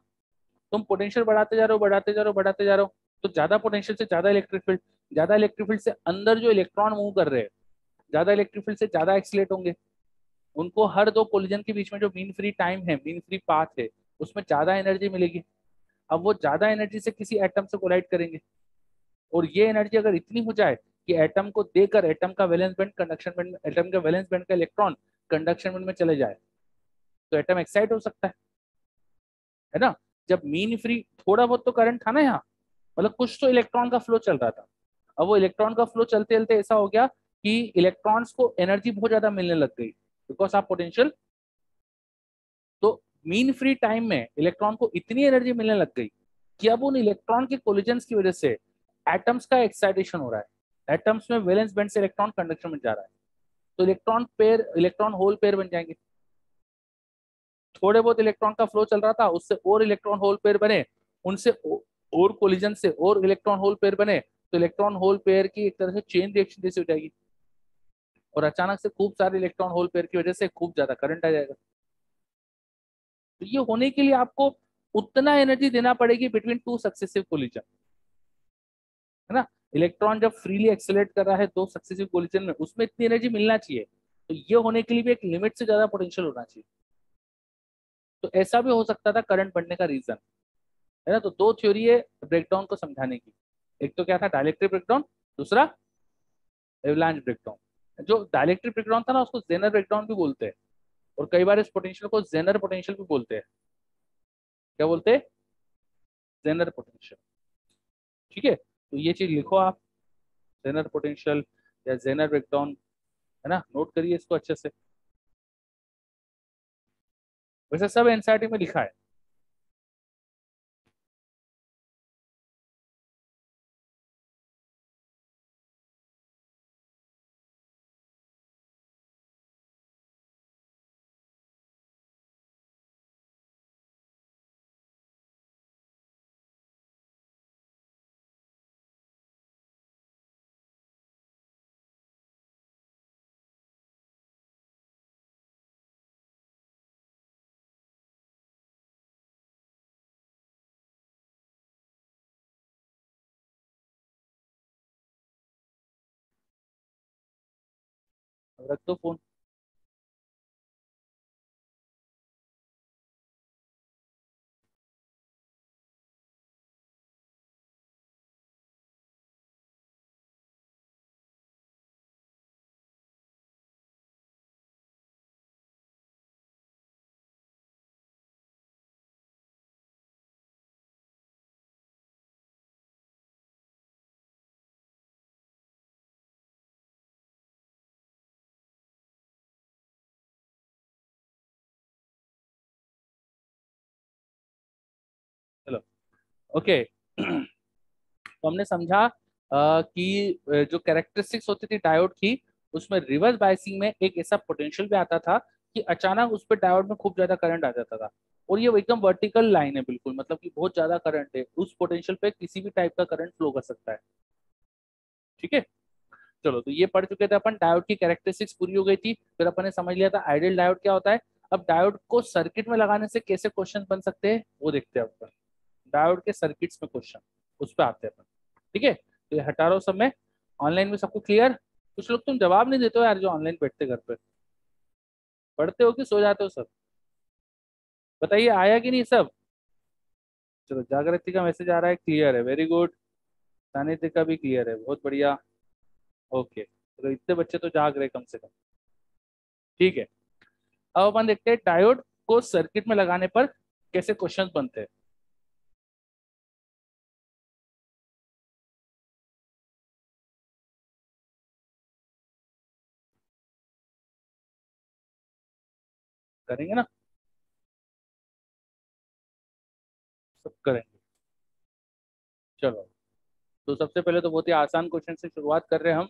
तुम पोटेंशियल बढ़ाते जा रहे हो बढ़ाते जा रहे हो बढ़ाते जा रहे हो, तो ज्यादा पोटेंशियल से ज्यादा इलेक्ट्रिक फील्ड, ज्यादा इलेक्ट्रिक फील्ड से अंदर जो इलेक्ट्रॉन मूव कर रहे हैं ज्यादा इलेक्ट्रिक फील्ड से ज्यादा एक्सीलेट होंगे, उनको हर दो कोलिजन के बीच में जो मीन फ्री टाइम है, मीन फ्री पाथ है, उसमें ज्यादा एनर्जी मिलेगी। अब वो ज्यादा एनर्जी से किसी एटम से कोलाइड करेंगे, और ये एनर्जी अगर इतनी हो जाए कि एटम को देकर एटम का valence band conduction band, atom के वैलेंस बैंड का इलेक्ट्रॉन कंडक्शन बैंड में चले जाए तो एटम एक्साइट हो सकता है ना। जब मीन फ्री, थोड़ा बहुत तो करंट था ना यहाँ, मतलब कुछ तो इलेक्ट्रॉन का फ्लो चल रहा था। अब वो इलेक्ट्रॉन का फ्लो चलते चलते ऐसा हो गया कि इलेक्ट्रॉन्स को एनर्जी बहुत ज्यादा मिलने लग गई बिकॉज ऑफ पोटेंशियल। तो मीन फ्री टाइम में इलेक्ट्रॉन को इतनी एनर्जी मिलने लग गई कि अब उन इलेक्ट्रॉन के कोलिजन्स की वजह से एटम्स का एक्साइटेशन हो रहा है, एटम्स में वैलेंस बैंड से इलेक्ट्रॉन कंडक्शन में जा रहा है, तो electron pair, electron hole pair बन जाएंगे। थोड़े बहुत इलेक्ट्रॉन का फ्लो चल रहा था, उससे और इलेक्ट्रॉन होल पेयर बने, उनसे और कोलिजन से और इलेक्ट्रॉन होल पेयर बने, तो इलेक्ट्रॉन होल पेयर की एक तरह से चेन रिएक्शन जैसी हो जाएगी और अचानक से खूब सारे इलेक्ट्रॉन होल पेयर की वजह से खूब ज्यादा करंट आ जाएगा। तो ये होने के लिए आपको उतना एनर्जी देना पड़ेगी बिटवीन टू सक्सेसिव कोलिजन, है ना। इलेक्ट्रॉन जब फ्रीली एक्सेलरेट कर रहा है दो सक्सेसिव कोलिजन में, उसमें इतनी एनर्जी मिलना चाहिए, तो ये होने के लिए भी एक लिमिट से ज्यादा पोटेंशियल होना चाहिए। तो ऐसा भी हो सकता था करंट बढ़ने का रीजन, है ना। तो दो थ्योरी है ब्रेकडाउन को समझाने की, एक तो क्या था डायलेक्ट्रिक ब्रेकडाउन, दूसरा एवलांच ब्रेकडाउन। जो डायलेक्ट्रिक ब्रेकडाउन था ना उसको जेनर ब्रेकडाउन भी बोलते हैं, और कई बार इस पोटेंशियल को जेनर पोटेंशियल भी बोलते हैं। क्या बोलते हैं? Zener potential. ठीक है, तो ये चीज लिखो आप, जेनर पोटेंशियल या जेनर ब्रेकडाउन, है ना, नोट करिए इसको अच्छे से। वैसे सब एनसीईआरटी में लिखा है। अब रख दो फोन। चलो, ओके। तो हमने समझा कि जो कैरेक्टरिस्टिक्स होती थी डायोड की, उसमें रिवर्स बायसिंग में एक ऐसा पोटेंशियल भी आता था कि अचानक उस पर डायोड में खूब ज्यादा करंट आ जाता था, और ये एकदम वर्टिकल लाइन है बिल्कुल, मतलब कि बहुत ज्यादा करंट है उस पोटेंशियल पे, किसी भी टाइप का करंट फ्लो कर सकता है। ठीक है, चलो, तो ये पढ़ चुके थे अपन, डायोड की कैरेक्टरिस्टिक्स पूरी हो गई थी। फिर अपन ने समझ लिया था आइडियल डायोड क्या होता है। अब डायोड को सर्किट में लगाने से कैसे क्वेश्चन बन सकते हैं वो देखते हैं अपन। डायोड के सर्किट्स में क्वेश्चन, उस पर आते हैं अपन। ठीक है, तो ये हटा रहा हूँ सब में। ऑनलाइन में सबको क्लियर? कुछ लोग तुम जवाब नहीं देते हो यार, जो ऑनलाइन बैठते घर पे, पढ़ते हो कि सो जाते हो सब? बताइए, आया कि नहीं सब? चलो, जागृति का मैसेज आ रहा है, क्लियर है, वेरी गुड। सानिध्य का भी क्लियर है, बहुत बढ़िया। ओके, तो इतने बच्चे तो जाग रहे कम से कम। ठीक है, अब अपन देखते हैं डायोड को सर्किट में लगाने पर कैसे क्वेश्चन बनते हैं। करेंगे ना, सब करेंगे। चलो, तो सबसे पहले तो बहुत ही आसान क्वेश्चन से शुरुआत कर रहे हैं हम।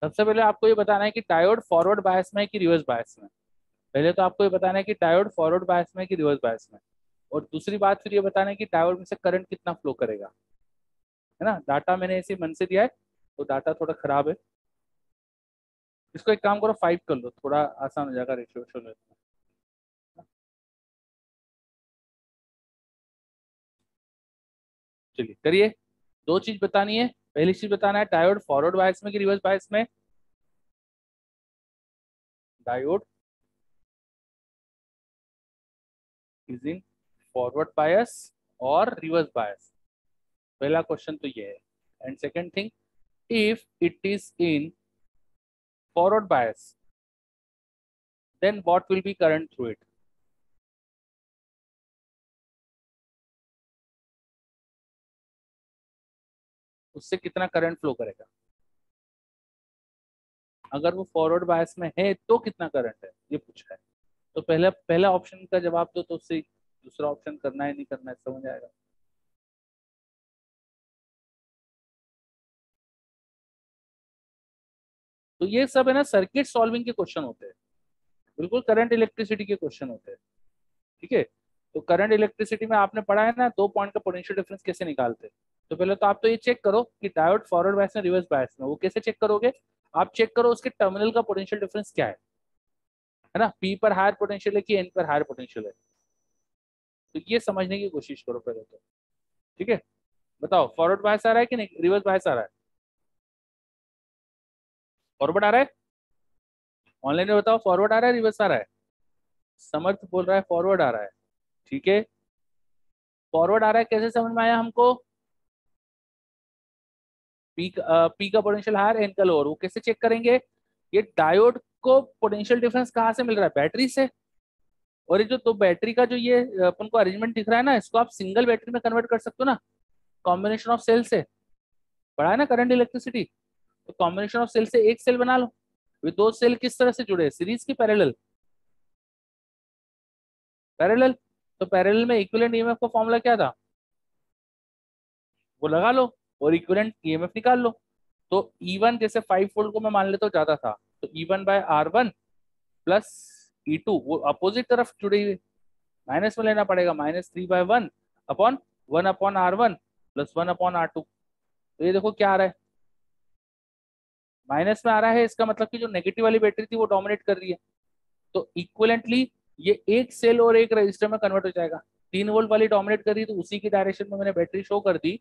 सबसे पहले आपको ये बताना है कि डायोड फॉरवर्ड बायस में है कि रिवर्स बायस में। पहले तो आपको ये बताना है कि डायोड फॉरवर्ड बायस में है कि रिवर्स बायस में। और दूसरी बात फिर ये बताना है कि डायोड में से करंट कितना फ्लो करेगा, है ना। डाटा मैंने ऐसे मन से दिया है, तो डाटा थोड़ा खराब है। इसको एक काम करो 5 कर लो, थोड़ा आसान हो जाएगा रेशियो शो। चलिए करिए। दो चीज बतानी है। पहली चीज बताना है डायोड फॉरवर्ड बायस में कि रिवर्स बायस में। Diode is in forward bias और रिवर्स बायस। पहला क्वेश्चन तो ये है। And second thing, if it is in forward bias then what will be current through it. उससे कितना करंट फ्लो करेगा। अगर वो फॉरवर्ड बायस में है तो कितना करंट है ये पूछा है। तो पहला पहला ऑप्शन का जवाब दो तो उससे दूसरा ऑप्शन करना है नहीं करना है समझ आएगा। तो ये सब है ना सर्किट सॉल्विंग के क्वेश्चन होते हैं, बिल्कुल करंट इलेक्ट्रिसिटी के क्वेश्चन होते हैं। ठीक है। तो करंट इलेक्ट्रिसिटी में आपने पढ़ा है ना 2 पॉइंट का पोटेंशियल डिफरेंस कैसे निकालते हैं। तो पहले तो आप तो ये चेक करो कि डायोड फॉरवर्ड बायस में रिवर्स बायस में, वो कैसे चेक करोगे। आप चेक करो उसके टर्मिनल का पोटेंशियल डिफरेंस क्या है ना, पी पर हायर पोटेंशियल है कि एन पर हायर पोटेंशियल है। तो ये समझने की कोशिश करो पहले तो। ठीक है। बताओ फॉरवर्ड बायस आ रहा है कि नहीं रिवर्स बायस आ रहा है। फॉरवर्ड आ रहा है। ऑनलाइन में बताओ फॉरवर्ड आ रहा है रिवर्स आ रहा है। समर्थ बोल रहा है फॉरवर्ड आ रहा है। ठीक है। फॉरवर्ड आ रहा है कैसे समझ में आया हमको। पी का पोटेंशियल हायर एन का लोअर, वो कैसे चेक करेंगे। ये डायोड को पोटेंशियल डिफरेंस कहाँ से मिल रहा है, बैटरी से। और ये जो दो बैटरी का जो ये अपन को अरेंजमेंट दिख रहा है ना, इसको आप सिंगल बैटरी में कन्वर्ट कर सकते हो ना, कॉम्बिनेशन ऑफ सेल से। पढ़ा है ना करंट इलेक्ट्रिसिटी। तो कॉम्बिनेशन ऑफ सेल से एक सेल बना लो। वे दो सेल किस तरह से जुड़े हैं, सीरीज की पैरेलल। पैरेलल। तो पैरेलल में इक्विवेलेंट ईएमएफ का फॉर्मूला क्या था, वो लगा लो और इक्विवेलेंट ईएमएफ निकाल लो। तो E1 जैसे 5 वोल्ट को मैं मान लेता हूँ ज्यादा था, तो E1/R1 प्लस E2 वो अपोजिट तरफ जुड़ी हुई, माइनस में लेना पड़ेगा, -3/1 अपॉन 1/R1 प्लस 1/R2। तो ये देखो क्या आ रहा है, माइनस में आ रहा है, इसका मतलब कि जो नेगेटिव वाली बैटरी थी वो डोमिनेट कर रही है। तो इक्विवेलेंटली ये एक सेल और एक रजिस्टर में कन्वर्ट हो जाएगा। 3 वोल्ट वाली डोमिनेट कर रही है तो उसी की डायरेक्शन में मैंने बैटरी शो कर दी,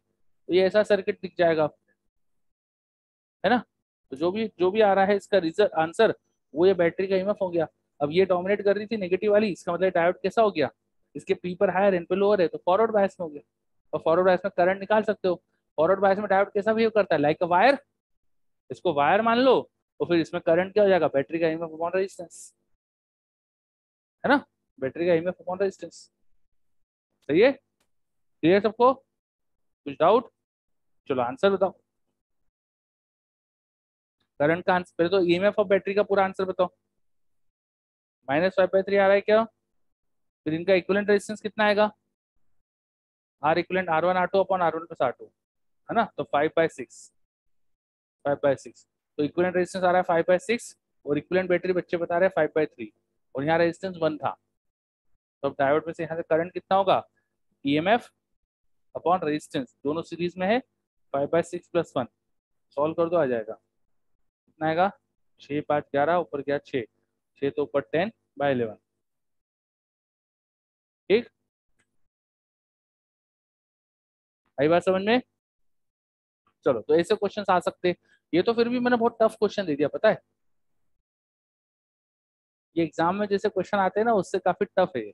तो ये ऐसा सर्किट दिख जाएगा, है ना। तो जो भी आ रहा है इसका रिजल्ट आंसर, वो ये बैटरी का ईएमएफ हो गया। अब ये डोमिनेट कर रही थी नेगेटिव वाली, इसका मतलब डायोड कैसा हो गया, इसके पी पर हायर एन पे लोअर है तो फॉरवर्ड बायस में हो गया। और फॉरवर्ड बायस में करंट निकाल सकते हो। फॉरवर्ड बायस में डायोड कैसा बिहेव करता है, लाइक अ वायर। इसको वायर मान लो, तो फिर इसमें करंट क्या हो जाएगा, बैटरी का ईएमएफ अपॉन रेजिस्टेंस, है ना। बैटरी का ईएमएफ अपॉन रेजिस्टेंस। सही है। क्लियर सबको, कुछ डाउट। चलो आंसर बताओ। करंट का आंसर पहले तो ईएमएफ ऑफ बैटरी का पूरा आंसर बताओ। -5/3 आ रहा है क्या। फिर इनका इक्विवेलेंट रेजिस्टेंस कितना आएगा, are equivalent R1 R2 upon R1 plus R2, है ना। तो 5/6, 5/6। तो इक्विवेलेंट रेजिस्टेंस आ रहा है 5/6 और इक्विवेलेंट बैटरी बच्चे बता रहे हैं 5/3। और यहाँ रेजिस्टेंस 1 था। तो अब डायोड में से यहाँ से करंट कितना होगा, ईएमएफ अपॉन रेजिस्टेंस दोनों सीरीज में है, 5/6 प्लस 1। सॉल्व कर दो आ जाएगा, कितना आएगा, 6×5 = 11, ऊपर गया 6, 6 तो ऊपर 10/11। ठीक। आई बात समझ में। चलो तो ऐसे क्वेश्चन आ सकते हैं। ये तो फिर भी मैंने बहुत टफ क्वेश्चन दे दिया पता है। ये एग्जाम में जैसे क्वेश्चन आते हैं ना उससे काफी टफ है ये।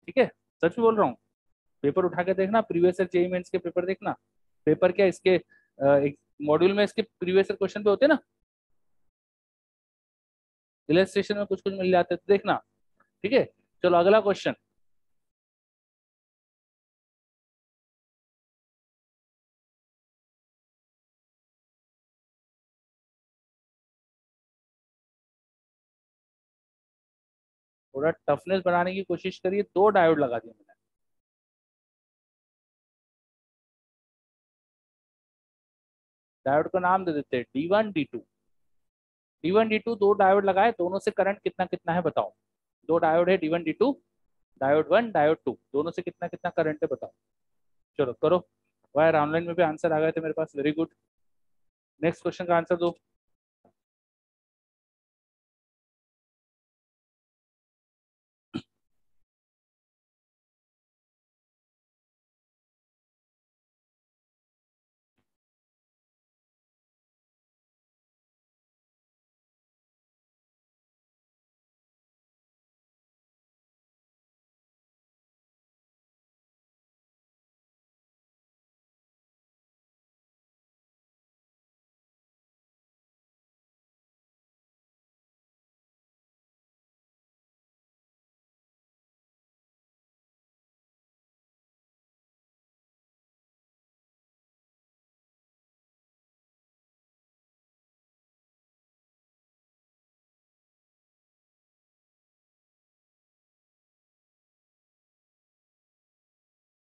ठीक है। सच में बोल रहा हूँ। पेपर उठा के देखना, प्रीवियस ईयर जेईई मेंस के पेपर देखना। पेपर क्या इसके एक मॉड्यूल में इसके प्रीवियस ईयर क्वेश्चन पे होते हैं ना, इलस्ट्रेशन में कुछ कुछ मिल जाते हैं तो देखना। ठीक है। चलो अगला क्वेश्चन। थोड़ा टफनेस बनाने की कोशिश करिए, 2 डायोड लगा दिए मैंने। डायोड का नाम दे देते हैं D1 D2। D1 D2 2 diode लगाए, दोनों से करंट कितना कितना है बताओ। 2 डायोड है D1 D2, डायोड 1 डायोड 2, दोनों से कितना कितना करंट है बताओ। चलो करो। वायर ऑनलाइन में भी आंसर आ गए थे मेरे पास, वेरी गुड। नेक्स्ट क्वेश्चन का आंसर दो।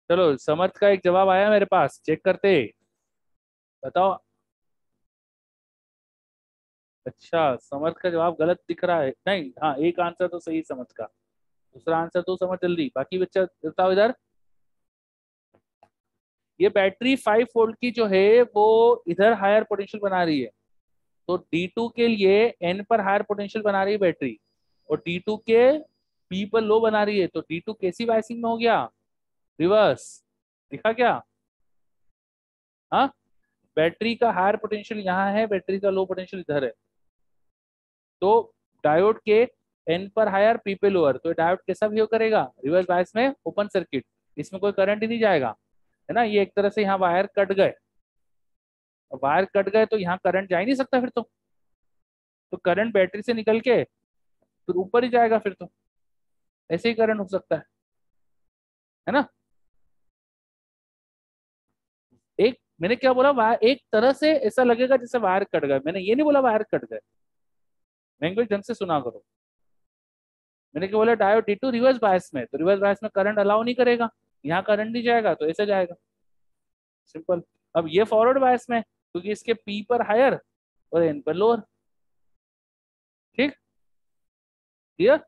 चलो समर्थ का एक जवाब आया मेरे पास, चेक करते, बताओ। अच्छा, समर्थ का जवाब गलत दिख रहा है, नहीं हाँ एक आंसर तो सही समझ का, दूसरा आंसर तो समझ जल्दी, बाकी बच्चा बताओ इधर। ये बैटरी 5 वोल्ट की जो है वो इधर हायर पोटेंशियल बना रही है, तो D2 के लिए N पर हायर पोटेंशियल बना रही है बैटरी, और D2 के P पर लो बना रही है, तो D2 कैसी बायसिंग में हो गया, रिवर्स, दिखा क्या? हाँ, बैटरी का हायर पोटेंशियल यहाँ है, बैटरी का लो पोटेंशियल इधर है, तो डायोड के एन पर हायर पी पे लोअर, तो डायोड कैसा बिहेव करेगा, रिवर्स बायस में ओपन सर्किट, इसमें कोई करंट ही नहीं जाएगा, है ना। ये एक तरह से यहाँ वायर कट गए, वायर कट गए तो यहाँ करंट जा ही नहीं सकता फिर तो करंट बैटरी से निकल के फिर ऊपर ही जाएगा फिर तो, ऐसे ही करंट हो सकता है ना। एक मैंने क्या बोला, वायर एक तरह से ऐसा लगेगा जैसे वायर कट गए, मैंने ये नहीं बोला वायर कट गए, लैंग्वेज ढंग से सुना करो। मैंने क्या बोला, डायोड D2 रिवर्स बायस में, तो रिवर्स बायस में करंट अलाउ नहीं करेगा, यहाँ करंट नहीं जाएगा तो ऐसे जाएगा, सिंपल। अब ये फॉरवर्ड बायस में, क्योंकि इसके पी पर हायर और एन पर लोअर, ठीक, क्लियर।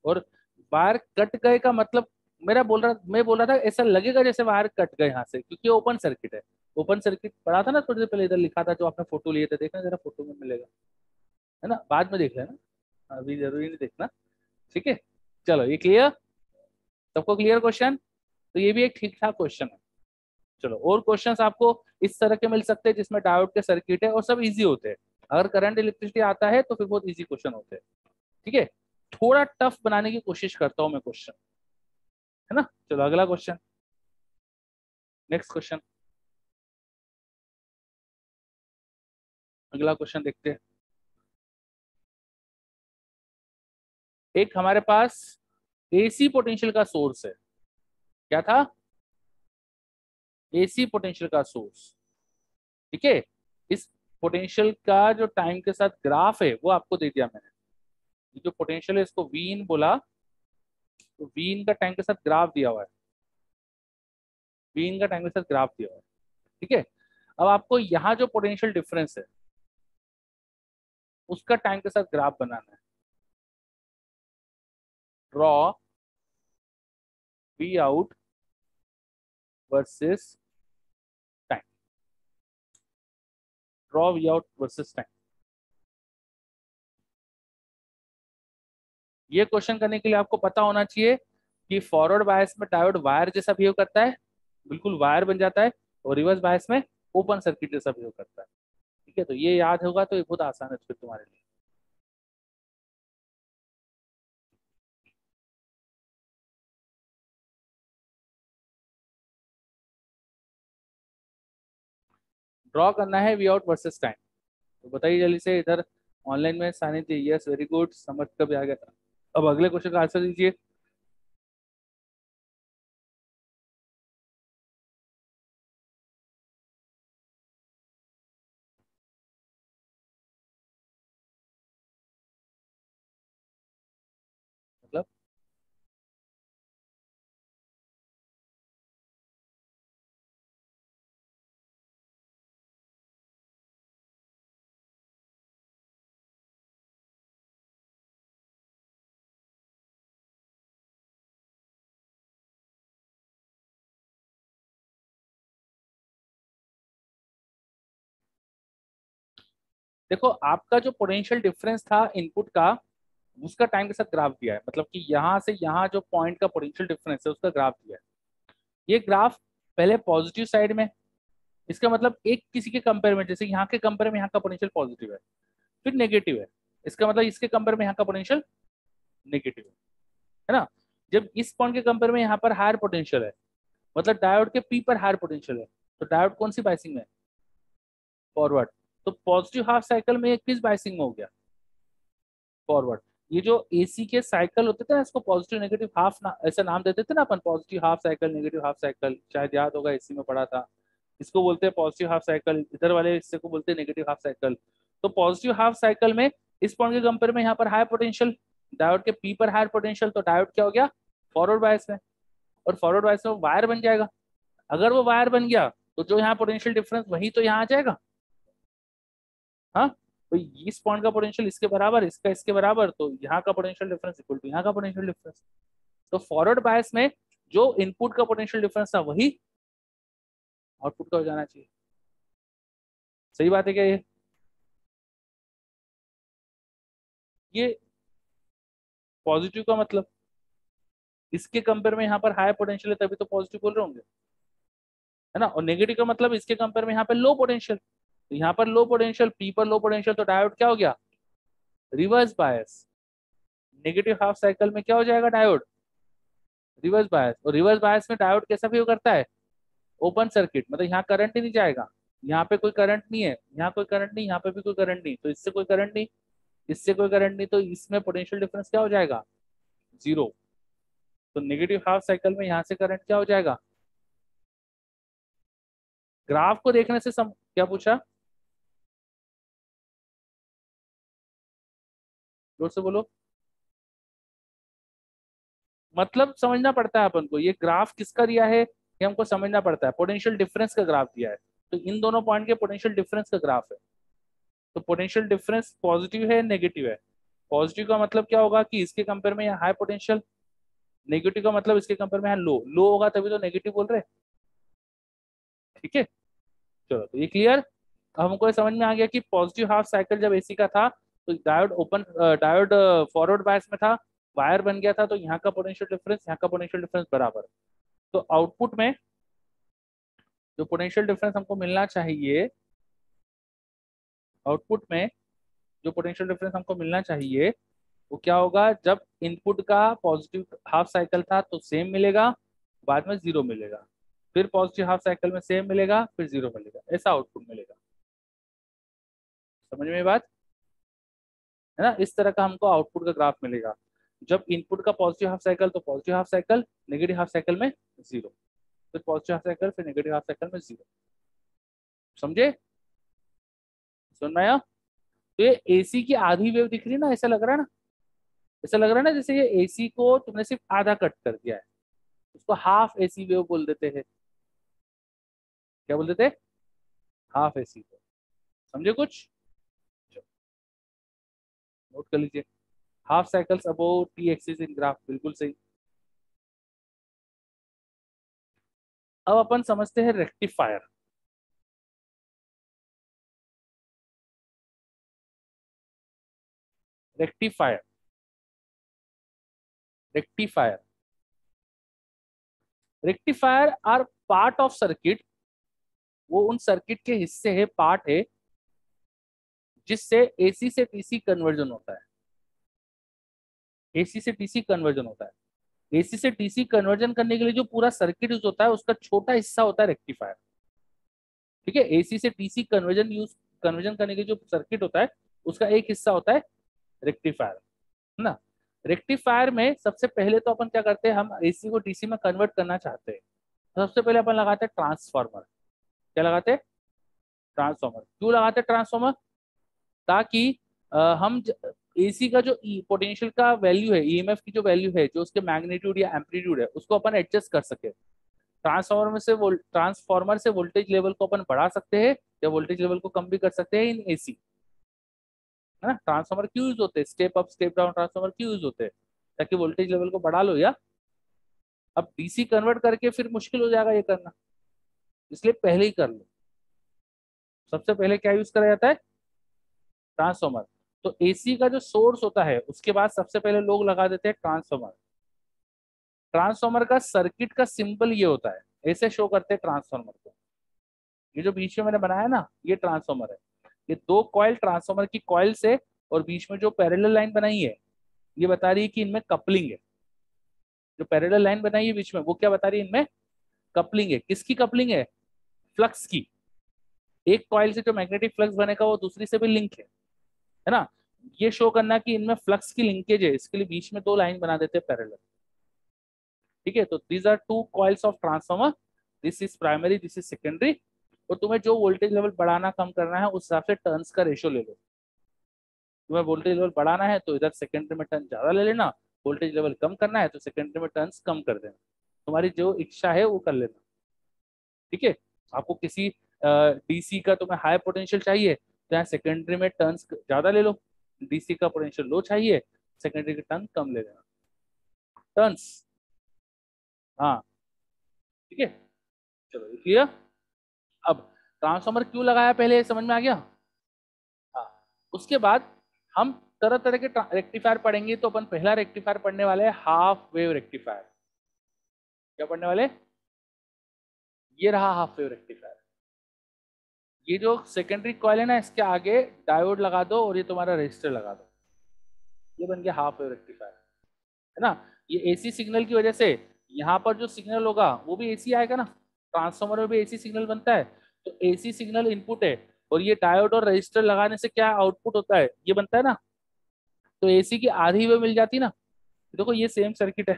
और वायर कट गए का मतलब, मैं बोल रहा था ऐसा लगेगा जैसे वायर कट गए यहाँ से, क्योंकि ओपन सर्किट है, ओपन सर्किट पढ़ा था ना थोड़ी देर पहले, इधर लिखा था जो आपने फोटो लिए थे, देखना जरा फोटो में मिलेगा, है ना, बाद में देख लेना, अभी जरूरी नहीं देखना, ठीक है। चलो ये क्लियर, सबको क्लियर क्वेश्चन, तो ये भी एक ठीक ठाक क्वेश्चन है। चलो और क्वेश्चंस आपको इस तरह के मिल सकते हैं जिसमें डायोड के सर्किट है, और सब इजी होते हैं, अगर करंट इलेक्ट्रिसिटी आता है तो फिर बहुत इजी क्वेश्चन होते हैं, ठीक है। थोड़ा टफ बनाने की कोशिश करता हूँ मैं क्वेश्चन, है ना। चलो अगला क्वेश्चन, नेक्स्ट क्वेश्चन, अगला क्वेश्चन देखते हैं। एक हमारे पास एसी पोटेंशियल का सोर्स है, क्या था, एसी पोटेंशियल का सोर्स, ठीक है। इस पोटेंशियल का जो टाइम के साथ ग्राफ है वो आपको दे दिया मैंने, ये जो पोटेंशियल है इसको वी इन बोला, तो वी इन का टाइम के साथ ग्राफ दिया हुआ है, वी इन का टाइम के साथ ग्राफ दिया हुआ है, ठीक है। अब आपको यहाँ जो पोटेंशियल डिफरेंस है उसका टाइम के साथ ग्राफ बनाना है, draw V out versus time, draw V out versus time. ये क्वेश्चन करने के लिए आपको पता होना चाहिए कि फॉरवर्ड बायस में डायोड वायर जैसा बिहेव करता है, बिल्कुल वायर बन जाता है, और रिवर्स बायस में ओपन सर्किट जैसा बिहेव करता है, ठीक है। तो ये याद होगा तो ये बहुत आसान है फिर तुम्हारे लिए। ड्रॉ करना है वी आउट वर्सेस टाइम, तो बताइए जल्दी से इधर, ऑनलाइन में सानी थी, यस वेरी गुड, समझ कब आ गया था। अब अगले क्वेश्चन का आंसर दीजिए। मतलब देखो, आपका जो पोटेंशियल डिफरेंस था इनपुट का, उसका टाइम के साथ ग्राफ दिया है, मतलब कि यहाँ से यहाँ जो पॉइंट का पोटेंशियल डिफरेंस है उसका ग्राफ दिया है। ये ग्राफ पहले पॉजिटिव साइड में, इसका मतलब एक किसी के कंपेयर में, जैसे यहाँ के कंपेयर में यहाँ का पोटेंशियल पॉजिटिव है, फिर नेगेटिव है, इसका मतलब इसके कंपेयर में यहाँ का पोटेंशियल नेगेटिव है ना। जब इस पॉइंट के कंपेयर में यहाँ पर हायर पोटेंशियल है, मतलब डायोड के पी पर हायर पोटेंशियल है, तो डायोड कौन सी बाइसिंग में, फॉरवर्ड, तो पॉजिटिव हाफ साइकिल में ये किस बाइसिंग में हो गया, फॉरवर्ड। ये जो एसी के साइकिल होते थे ना, इसको पॉजिटिव नेगेटिव हाफ ऐसा नाम देते थे ना अपन, positive half cycle negative half cycle, शायद याद होगा एसी में पढ़ा था। इसको बोलते हैं पॉजिटिव हाफ साइकिल, इधर वाले हिस्से को बोलते हैं नेगेटिव हाफ साइकिल। तो पॉजिटिव हाफ साइकिल में इस पॉइंट के कंपेयर में यहाँ पर हाई पोटेंशियल, डायोड के पी पर हायर पोटेंशियल, तो डायोड क्या हो गया, फॉरवर्ड बायस में, और फॉरवर्ड बायस में वायर बन जाएगा। अगर वो वायर बन गया तो जो यहाँ पोटेंशियल डिफरेंस वही तो यहाँ आ जाएगा। हाँ, तो इस पॉइंट का पोटेंशियल इसके बराबर, इसका इसके बराबर, तो यहाँ का पोटेंशियल डिफरेंस इक्वल टू यहाँ का पोटेंशियल डिफरेंस। तो फॉरवर्ड बायस में जो इनपुट का पोटेंशियल डिफरेंस था वही आउटपुट का हो जाना चाहिए। सही बात है क्या ये पॉजिटिव का मतलब इसके कंपेयर में यहाँ पर हाई पोटेंशियल है तभी तो पॉजिटिव बोल रहे होंगे, है ना। और नेगेटिव का मतलब इसके कंपेयर में यहाँ पे लो पोटेंशियल, तो यहाँ पर लो पोटेंशियल, पी पर लो पोटेंशियल, तो डायोड क्या हो गया, reverse bias. Negative half cycle में क्या हो जाएगा, डायोड रिवर्स बायस। और रिवर्स बायस में डायोड कैसा बिहेव करता है, ओपन सर्किट, मतलब यहाँ करंट ही नहीं जाएगा, यहाँ पे कोई करंट नहीं है, यहाँ कोई करंट नहीं, यहाँ पे भी कोई करंट नहीं, तो इससे कोई करंट नहीं, इससे कोई करंट नहीं, तो इसमें पोटेंशियल डिफरेंस क्या हो जाएगा, जीरो। तो नेगेटिव हाफ साइकिल में यहाँ से करंट क्या हो जाएगा। ग्राफ को देखने से क्या पूछा, जोर से बोलो। मतलब समझना पड़ता है अपन को, ये ग्राफ किसका दिया है ये हमको समझना पड़ता है। पोटेंशियल डिफरेंस का ग्राफ दिया है, तो इन दोनों पॉइंट के पोटेंशियल डिफरेंस का ग्राफ है। तो पोटेंशियल डिफरेंस पॉजिटिव है नेगेटिव है। पॉजिटिव का मतलब क्या होगा कि इसके कंपेयर में हाई पोटेंशियल, नेगेटिव का मतलब इसके कंपेयर में लो, लो होगा तभी तो नेगेटिव बोल रहे हैं। ठीक है, चलो तो ये क्लियर। हमको ये समझ में आ गया कि पॉजिटिव हाफ साइकिल जब एसी का था तो diode open, diode forward bias में था, वायर बन गया था, तो यहाँ का पोटेंशियल डिफरेंस यहाँ का पोटेंशियल डिफरेंस बराबर। तो आउटपुट में जो पोटेंशियल डिफरेंस हमको मिलना चाहिए, आउटपुट में जो पोटेंशियल डिफरेंस हमको मिलना चाहिए वो क्या होगा, जब इनपुट का पॉजिटिव हाफ साइकिल था तो सेम मिलेगा, बाद में जीरो मिलेगा, फिर पॉजिटिव हाफ साइकिल में सेम मिलेगा, फिर जीरो मिलेगा, ऐसा आउटपुट मिलेगा। समझ में ये बात है ना। इस तरह का हमको आउटपुट का ग्राफ मिलेगा, जब इनपुट का पॉजिटिव हाफ साइकिल तो positive half cycle, negative half cycle में जीरो, फिर पॉजिटिव हाफ साइकिल, फिर नेगेटिव हाफ साइकिल में जीरो। समझे, सुन में आया। तो ये एसी की आधी वेव दिख रही है ना, ऐसा लग रहा है ना, ऐसा लग रहा है ना जैसे ये एसी को तुमने सिर्फ आधा कट कर दिया है, उसको हाफ एसी वेव बोल देते हैं। क्या बोल देते हैं, हाफ एसी वेव। समझे कुछ, नोट कर लीजिए। Half cycles about T axis in graph, बिल्कुल सही। अब अपन समझते हैं rectifier. Rectifier, rectifier, rectifier are part of circuit. वो उन सर्किट के हिस्से है, पार्ट है, जिससे एसी से डीसी कन्वर्जन होता है। एसी से डीसी कन्वर्जन होता है। एसी से डीसी कन्वर्जन करने के लिए जो पूरा सर्किट यूज होता है उसका छोटा हिस्सा होता है रेक्टिफायर। ठीक है, एसी से डीसी कन्वर्जन करने के जो सर्किट होता है उसका एक हिस्सा होता है रेक्टिफायर, है ना। रेक्टिफायर में सबसे पहले तो अपन क्या करते हैं, हम एसी को डीसी में कन्वर्ट करना चाहते हैं, तो सबसे पहले अपन लगाते हैं ट्रांसफार्मर। क्या लगाते हैं, ट्रांसफार्मर। क्यों लगाते हैं ट्रांसफार्मर, ताकि हम एसी का जो पोटेंशियल का वैल्यू है, ईएमएफ की जो वैल्यू है, जो उसके मैग्नीट्यूड या एम्पलीट्यूड है, उसको अपन एडजस्ट कर सके। ट्रांसफार्मर से वोल्टेज लेवल को अपन बढ़ा सकते हैं या वोल्टेज लेवल को कम भी कर सकते हैं इन एसी, है ना। ट्रांसफार्मर क्यों यूज होते हैं, step up step down transformer क्यों यूज होते हैं, ताकि वोल्टेज लेवल को बढ़ा लो या। अब डीसी कन्वर्ट करके फिर मुश्किल हो जाएगा ये करना, इसलिए पहले ही कर लो। सबसे पहले क्या यूज करा जाता है, ट्रांसफार्मर। तो एसी का जो सोर्स होता है उसके बाद सबसे पहले लोग लगा देते हैं ट्रांसफार्मर। ट्रांसफार्मर का सर्किट का सिंबल ये होता है, ऐसे शो करते हैं ट्रांसफार्मर को। ये जो बीच में मैंने बनाया ना, ये ट्रांसफार्मर है। ये दो कॉइल ट्रांसफार्मर की कॉइल से, और बीच में जो पैरेलल लाइन बनाई है ये बता रही है कि इनमें कपलिंग है। जो पैरेलल लाइन बनाई है बीच में वो क्या बता रही है, इनमें कपलिंग है। किसकी कपलिंग है, फ्लक्स की। एक कॉइल से जो मैग्नेटिक फ्लक्स बनेगा वो दूसरी से भी लिंक है ना। ये शो करना कि इनमें फ्लक्स की लिंकेज है, इसके लिए बीच में दो लाइन बना देते हैं पैरेलल। ठीक है, तो these are two coils of transformer, this is primary, this is secondary. और तुम्हें जो वोल्टेज लेवल बढ़ाना कम करना है उस हिसाब से टर्न्स का रेशियो ले लो। तुम्हें वोल्टेज लेवल बढ़ाना है तो इधर सेकेंडरी में टर्न ज्यादा ले लेना, वोल्टेज लेवल कम करना है तो सेकेंडरी में टर्न्स कम कर देना। तुम्हारी जो इच्छा है वो कर लेना, ठीक है। आपको किसी डीसी का तुम्हें हाई पोटेंशियल चाहिए तो यहाँ सेकेंडरी में टर्न्स ज्यादा ले लो, डीसी का पोटेंशियल लो चाहिए, सेकेंडरी के टर्न कम ले लेना, टर्न्स। हाँ ठीक है, चलो क्लियर। अब ट्रांसफार्मर क्यों लगाया पहले समझ में आ गया। हाँ, उसके बाद हम तरह तरह के रेक्टिफायर पढ़ेंगे, तो अपन पहला रेक्टिफायर पढ़ने वाले हैं हाफ वेव रेक्टिफायर। क्या पढ़ने वाले, ये रहा हाफ वेव रेक्टिफायर। ये जो सेकेंडरी कॉइल है ना, इसके आगे डायोड लगा दो और ये तुम्हारा रेजिस्टर लगा दो, ये बन गया हाफ वेव रेक्टिफायर, है ना। ये एसी सिग्नल की वजह से यहाँ पर जो सिग्नल होगा वो भी एसी आएगा ना, ट्रांसफार्मर में भी एसी सिग्नल बनता है, तो एसी सिग्नल इनपुट है, और ये डायोड और रजिस्टर लगाने से क्या आउटपुट होता है, ये बनता है ना, तो एसी की आधी वेव मिल जाती ना। देखो ये सेम सर्किट है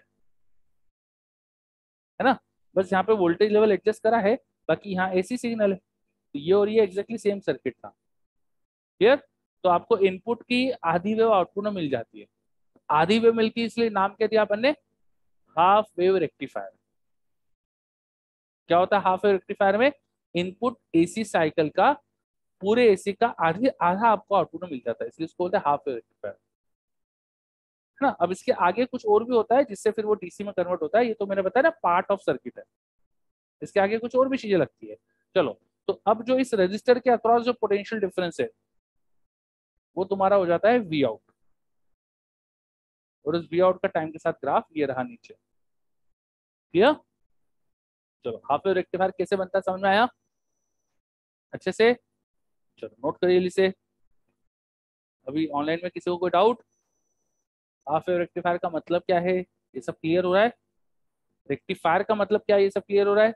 ना, बस यहाँ पे वोल्टेज लेवल एडजस्ट करा है, बाकी यहाँ एसी सिग्नल है, तो ये और ये एग्जैक्टली सेम सर्किट था, क्लियर। तो आपको इनपुट की आधी वेव आउटपुट में मिल जाती है, आधी वेव मिलती है इसलिए नाम क्या दिया अपन ने, हाफ वेव रेक्टिफायर। क्या होता है हाफ वेव रेक्टिफायर में, इनपुट एसी साइकिल का, पूरे एसी का आधी आधा आपको आउटपुट में मिल जाता है, इसलिए उसको बोलते हैं हाफ वेव रेक्टिफायर, है ना। अब इसके आगे कुछ और भी होता है जिससे फिर वो डीसी में कन्वर्ट होता है, ये तो मैंने बताया ना पार्ट ऑफ सर्किट है, इसके आगे कुछ और भी चीजें लगती है। चलो, तो अब जो इस रजिस्टर के अक्रॉस जो पोटेंशियल डिफरेंस है वो तुम्हारा हो जाता है वी आउट, और उस वी आउट का टाइम के साथ ग्राफ ये रहा नीचे, क्लियर। चलो हाफ वेव रेक्टिफायर कैसे बनता है समझ में आया अच्छे से, चलो नोट करिए इसे। अभी ऑनलाइन में किसी को कोई डाउट, हाफ वेव रेक्टिफायर का मतलब क्या है, ये सब क्लियर हो रहा है, रेक्टिफायर का मतलब क्या है, ये सब क्लियर हो रहा है,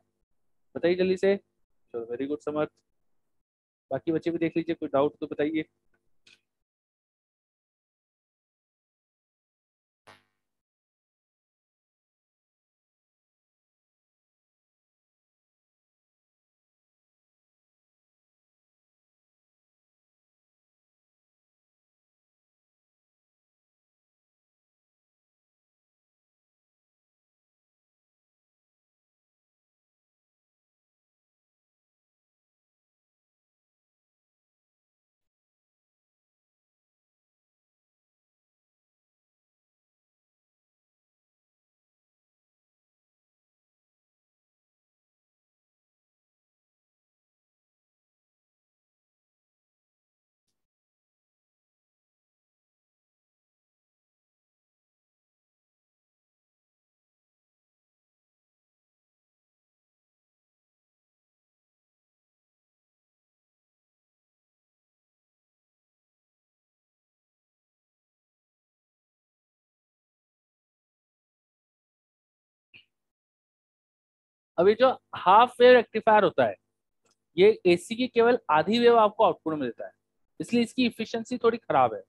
बताइए जल्दी से। चलो वेरी गुड समझ, बाकी बच्चे भी देख लीजिए, कोई डाउट तो बताइए। अभी जो हाफ वेव रेक्टिफायर होता है, ये एसी की केवल आधी वेव आपको आउटपुट में देता है, इसलिए इसकी इफिशियंसी थोड़ी खराब है,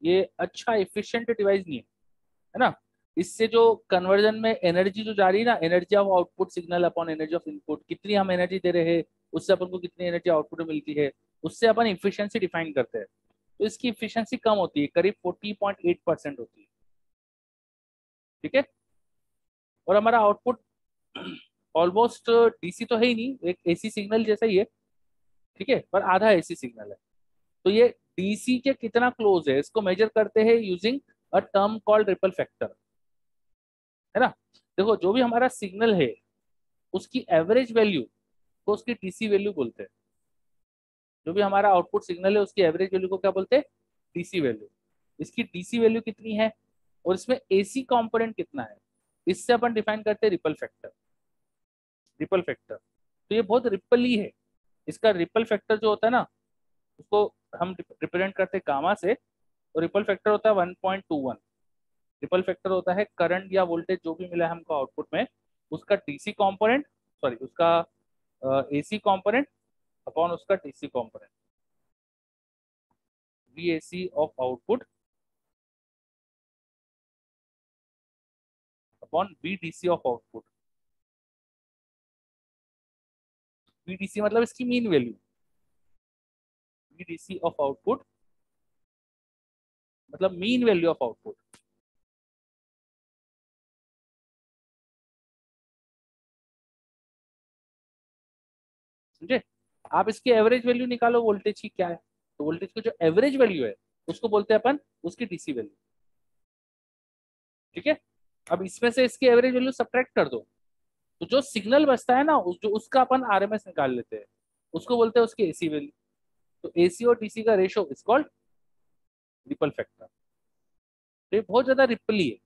ये अच्छा इफिशियंट डिवाइस नहीं है ना। इससे जो कन्वर्जन में एनर्जी जो जा रही है ना, energy of output signal upon energy of input, कितनी हम एनर्जी दे रहे हैं उससे अपन को कितनी एनर्जी आउटपुट में मिलती है, उससे अपन इफिशियंसी डिफाइन करते हैं, तो इसकी इफिशियंसी कम होती है, करीब 40.8% होती है, ठीक है। और हमारा आउटपुट ऑलमोस्ट डीसी तो है ही नहीं, एक एसी सिग्नल जैसा ही है, ठीक है, पर आधा एसी सिग्नल है, तो ये डीसी के कितना क्लोज है इसको मेजर करते हैं using a term called ripple factor, है ना। देखो जो भी हमारा सिग्नल है उसकी एवरेज वैल्यू को उसकी डीसी वैल्यू बोलते हैं, जो भी हमारा आउटपुट सिग्नल है उसकी एवरेज वैल्यू को क्या बोलते हैं, डीसी वैल्यू। इसकी डीसी वैल्यू कितनी है और इसमें एसी कंपोनेंट कितना है, इससे अपन डिफाइन करते हैं रिपल फैक्टर, रिपल फैक्टर। तो ये बहुत रिपल ही है, इसका रिपल फैक्टर जो होता है ना, उसको हम रिप्रेजेंट करते हैं गामा से, और रिपल फैक्टर होता है 1.21। रिपल फैक्टर होता है करंट या वोल्टेज जो भी मिला है हमको आउटपुट में, उसका डीसी कंपोनेंट, सॉरी उसका एसी कंपोनेंट अपॉन उसका DC component, VAC of output upon VDC of output. VDC मतलब इसकी mean value, VDC of output मतलब मीन वैल्यू ऑफ आउटपुट, समझे। आप इसकी एवरेज वैल्यू निकालो वोल्टेज की क्या है, तो वोल्टेज की जो एवरेज वैल्यू है उसको बोलते हैं अपन उसकी डीसी वैल्यू। ठीक है, अब इसमें से इसकी एवरेज वैल्यू सब्ट्रैक्ट कर दो, तो जो सिग्नल बचता है ना जो उसका अपन आरएमएस निकाल लेते हैं, उसको बोलते हैं उसकी एसी वैल्यू। तो एसी और डीसी का ratio is called ripple factor. तो ये बहुत ज्यादा रिपली है,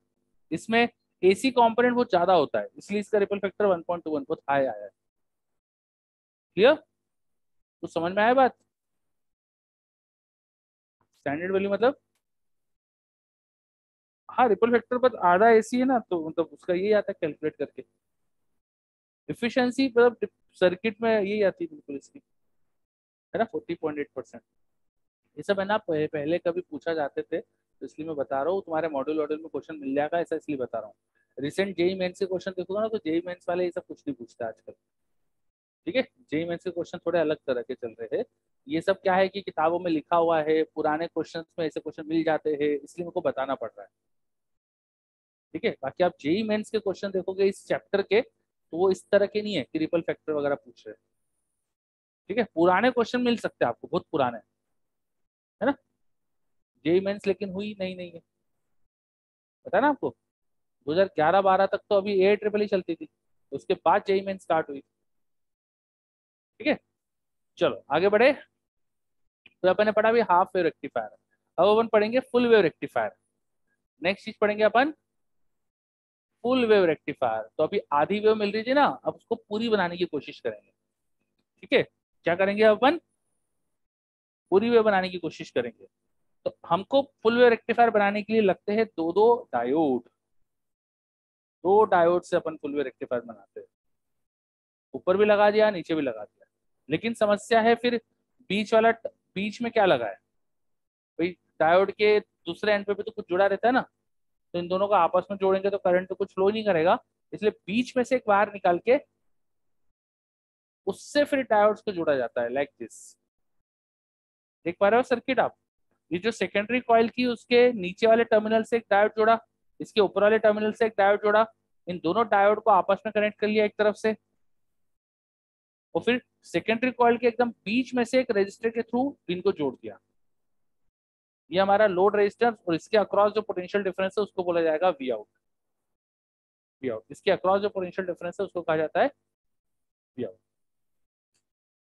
इसमें एसी कंपोनेंट बहुत ज्यादा होता है, इसलिए इसका रिपल फैक्टर 1.21 बहुत हाई आया है। क्लियर, तो समझ में आया बात। स्टैंडर्ड वैल्यू मतलब, हाँ रिपल फैक्टर पर आधा एसी है ना, तो मतलब उसका यही आता है कैलकुलेट करके। एफिशिएंसी मतलब सर्किट में यही आती है बिल्कुल इसकी, है ना, 40.8%। ये सब है ना पहले कभी पूछा जाते थे, तो इसलिए मैं बता रहा हूँ, तुम्हारे मॉड्यूल वॉड्यूल में क्वेश्चन मिल जाएगा, ऐसा इसलिए बता रहा हूँ। रिसेंट जेई मेंस के क्वेश्चन देखोगे ना, तो जेई मेंस वाले ये सब कुछ नहीं पूछते आजकल। ठीक है, जेई मेंस के क्वेश्चन थोड़े अलग तरह के चल रहे हैं। ये सब क्या है कि किताबों में लिखा हुआ है, पुराने क्वेश्चन में ऐसे क्वेश्चन मिल जाते हैं, इसलिए मेरे को बताना पड़ रहा है। ठीक है, बाकी आप जेई मेंस के क्वेश्चन देखोगे इस चैप्टर के, तो वो इस तरह के नहीं है कि रिपल फैक्टर वगैरह पूछ रहे हैं। ठीक है, पुराने क्वेश्चन मिल सकते हैं आपको, बहुत पुराने, है ना। जेई मेंस लेकिन हुई नहीं है, पता है ना आपको। 2011-12 तक तो अभी ए ट्रिपल ही चलती थी, उसके बाद जेई मेंस स्टार्ट हुई। ठीक है, चलो आगे बढ़े। तो अपन ने पढ़ा भी हाफ वेव रेक्टिफायर, अब अपन पढ़ेंगे फुल वेव रेक्टिफायर। नेक्स्ट चीज पढ़ेंगे अपन फुल वेव रेक्टिफायर। तो अभी आधी वेव मिल रही थी ना, अब उसको पूरी बनाने की कोशिश करेंगे। ठीक है, क्या करेंगे अपन, पूरी वेव बनाने की कोशिश करेंगे। तो हमको फुल वेव रेक्टिफायर बनाने के लिए लगते हैं दो दो डायोड। दो डायोड से अपन फुल वेव रेक्टिफायर बनाते हैं, ऊपर भी लगा दिया नीचे भी लगा दिया। लेकिन समस्या है फिर बीच वाला, बीच में क्या लगा है भाई, डायोड के दूसरे एंड पे भी तो कुछ जुड़ा रहता है ना, तो इन दोनों को आपस में जोड़ेंगे तो करंट तो कुछ फ्लो नहीं करेगा, इसलिए बीच में से एक वायर निकाल के उससे फिर डायोड्स को जोड़ा जाता है, लाइक दिस। देख पा रहे हो सर्किट आप, ये जो सेकेंडरी कॉइल की उसके नीचे वाले टर्मिनल से एक डायोड जोड़ा, इसके ऊपर वाले टर्मिनल से एक डायोड जोड़ा, इन दोनों डायोड को आपस में कनेक्ट कर लिया एक तरफ से, और फिर सेकेंडरी कॉइल के एकदम बीच में से एक रेजिस्टर के थ्रू इनको जोड़ दिया। ये हमारा लोड रेजिस्टेंस, और इसके अक्रॉस जो पोटेंशियल डिफरेंस है उसको बोला जाएगा वी आउट। वी आउट, इसके अक्रॉस जो पोटेंशियल डिफरेंस है उसको कहा जाता है वी आउट।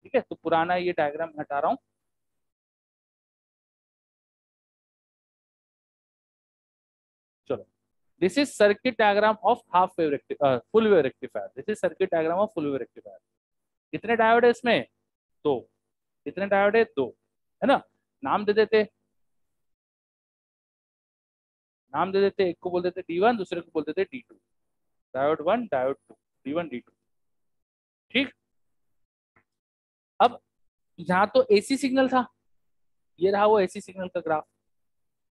ठीक है, तो पुराना ये डायग्राम हटा रहा हूँ। चलो, this is circuit diagram of half wave full wave rectifier. This is circuit diagram of full wave rectifier. कितने डायोड है इसमें, दो। कितने डायोड है, दो, है ना। नाम दे देते, नाम दे देते, एक को बोल देते D1, दूसरे को बोल देते D2। Diode 1, diode 2, D1 D2। ठीक, अब यहाँ तो एसी सिग्नल था, ये रहा वो एसी सिग्नल का ग्राफ।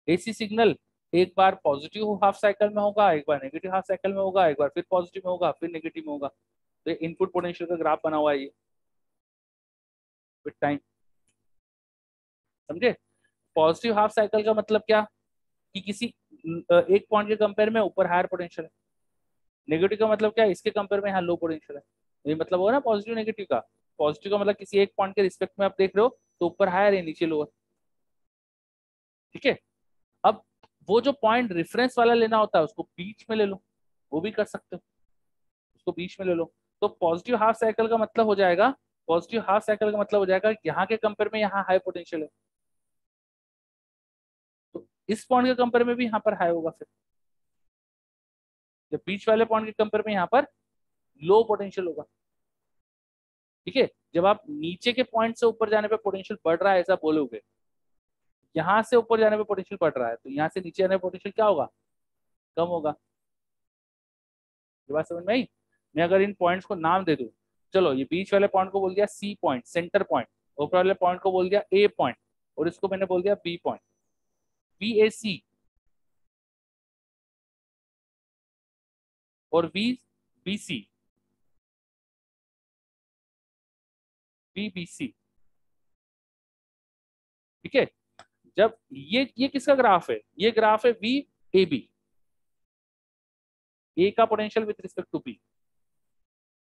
एसी सिग्नल एक बार पॉजिटिव हाफ साइकिल में होगा, एक बार नेगेटिव हाफ साइकिल में होगा, एक बार फिर पॉजिटिव में होगा, फिर नेगेटिव में होगा। तो इनपुट पोटेंशियल का ग्राफ बना हुआ है ये विद टाइम, समझे। पॉजिटिव हाफ साइकिल का मतलब क्या, कि किसी एक पॉइंट के कंपेयर में ऊपर हायर पोटेंशियल है। नेगेटिव का मतलब क्या है, इसके कंपेयर में यहाँ लो पोटेंशियल है। ये मतलब होगा ना पॉजिटिव नेगेटिव का। पॉजिटिव का मतलब किसी एक पॉइंट के रिस्पेक्ट में आप देख रहे हो तो ऊपर हायर है नीचे लोअर। ठीक है, अब वो जो पॉइंट रेफरेंस वाला लेना होता है उसको बीच में ले लो, वो भी कर सकते हो, उसको बीच में ले लो। तो पॉजिटिव हाफ साइकिल का मतलब हो जाएगा, पॉजिटिव हाफ साइकिल का मतलब हो जाएगा यहाँ के कंपेयर में यहाँ हाई पोटेंशियल है, तो इस पॉइंट के कंपेयर में भी यहाँ पर हाई होगा। फिर जब बीच वाले पॉइंट के कंपेयर में यहाँ पर लो पोटेंशियल होगा। ठीक है, जब आप नीचे के पॉइंट से ऊपर जाने पे पोटेंशियल बढ़ रहा है ऐसा बोलोगे, यहाँ से ऊपर जाने पे पोटेंशियल बढ़ रहा है, तो यहाँ से नीचे जाने पे पोटेंशियल क्या होगा, कम होगा। ये बात समझ में आई। मैं अगर इन पॉइंट्स को नाम दे दूं, चलो ये बीच वाले पॉइंट को बोल दिया सी पॉइंट, सेंटर पॉइंट। ऊपर वाले पॉइंट को बोल दिया ए पॉइंट, और इसको मैंने बोल दिया B point, B A C, और B B C, B B C. ठीक है, जब ये किसका ग्राफ है, ये ग्राफ है वी ए बी, ए का potential with respect to B.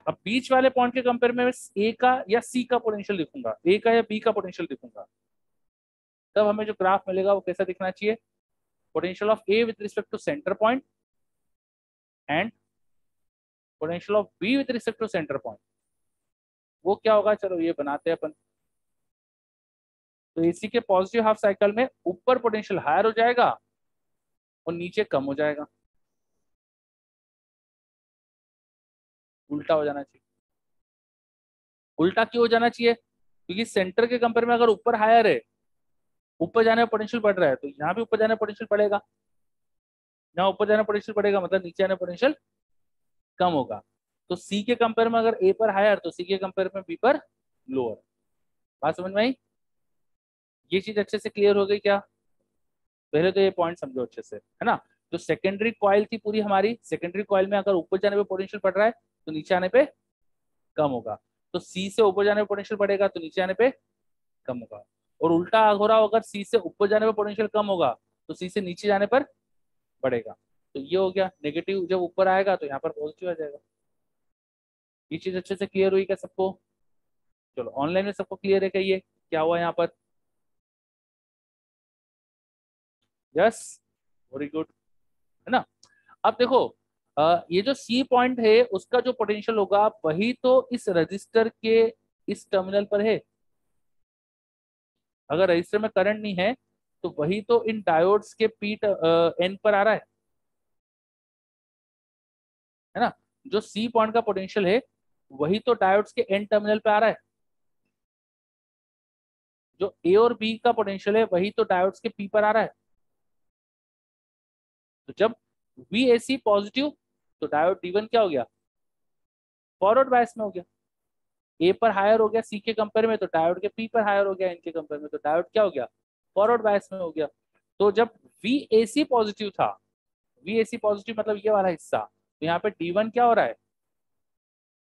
अब बीच वाले पॉइंट के कंपेयर में मैं ए का या सी का पोटेंशियल लिखूंगा, ए का या बी का पोटेंशियल लिखूंगा, तब हमें जो ग्राफ मिलेगा वो कैसा दिखना चाहिए, potential of A with respect to centre point and potential of B with respect to centre point. वो क्या होगा, चलो ये बनाते हैं अपन। तो एसी के पॉजिटिव हाफ साइकिल में ऊपर पोटेंशियल हायर हो जाएगा और नीचे कम हो जाएगा, उल्टा हो जाना चाहिए। उल्टा क्यों हो जाना चाहिए, क्योंकि सेंटर के कंपेयर में अगर ऊपर हायर है, ऊपर जाने में पोटेंशियल बढ़ रहा है, तो यहाँ भी ऊपर जाने में पोटेंशियल बढ़ेगा, यहाँ ऊपर जाने में पोटेंशियल बढ़ेगा, मतलब नीचे आने पोटेंशियल कम होगा। तो सी के कंपेयर में अगर ए पर हायर तो सी के कंपेयर में बी पर लोअर। बात समझ में आई, ये चीज अच्छे से क्लियर हो गई क्या? पहले तो ये पॉइंट समझो अच्छे से, है ना। जो सेकेंडरी कॉइल थी पूरी हमारी, सेकेंडरी कॉइल में अगर ऊपर जाने पे पोटेंशियल बढ़ रहा है तो नीचे आने पे कम होगा, तो सी से ऊपर जाने पे पोटेंशियल बढ़ेगा तो नीचे आने पे कम होगा। और उल्टा हो रहा, अगर सी से ऊपर जाने पे पोटेंशियल कम होगा तो सी से नीचे जाने पर बढ़ेगा। तो ये हो गया, नेगेटिव जब ऊपर आएगा तो यहाँ पर पॉजिटिव आ जाएगा। ये चीज अच्छे से क्लियर हुई क्या सबको? चलो ऑनलाइन में सबको क्लियर है क्या ये क्या हुआ यहाँ पर? यस, वेरी गुड, है ना। अब देखो, ये जो सी पॉइंट है उसका जो पोटेंशियल होगा वही तो इस रजिस्टर के इस टर्मिनल पर है। अगर रजिस्टर में करंट नहीं है तो वही तो इन डायोड्स के पी एन पर आ रहा है ना। जो सी पॉइंट का पोटेंशियल है वही तो डायोड्स के एन टर्मिनल पे आ रहा है। जो ए और बी का पोटेंशियल है वही तो डायोड्स के पी पर आ रहा है। तो जब वी पॉजिटिव तो डायोड डी1 क्या हो गया, फॉरवर्ड बायस में हो गया। ए पर हायर हो गया सी के कंपेयर में तो डायोड के पी पर हायर हो गया इनके कंपेयर में, तो डायोड क्या हो गया, फॉरवर्ड बायस में हो गया। तो जब वी पॉजिटिव था, वी पॉजिटिव मतलब ये वाला हिस्सा, तो यहाँ पे डी1 क्या हो रहा है,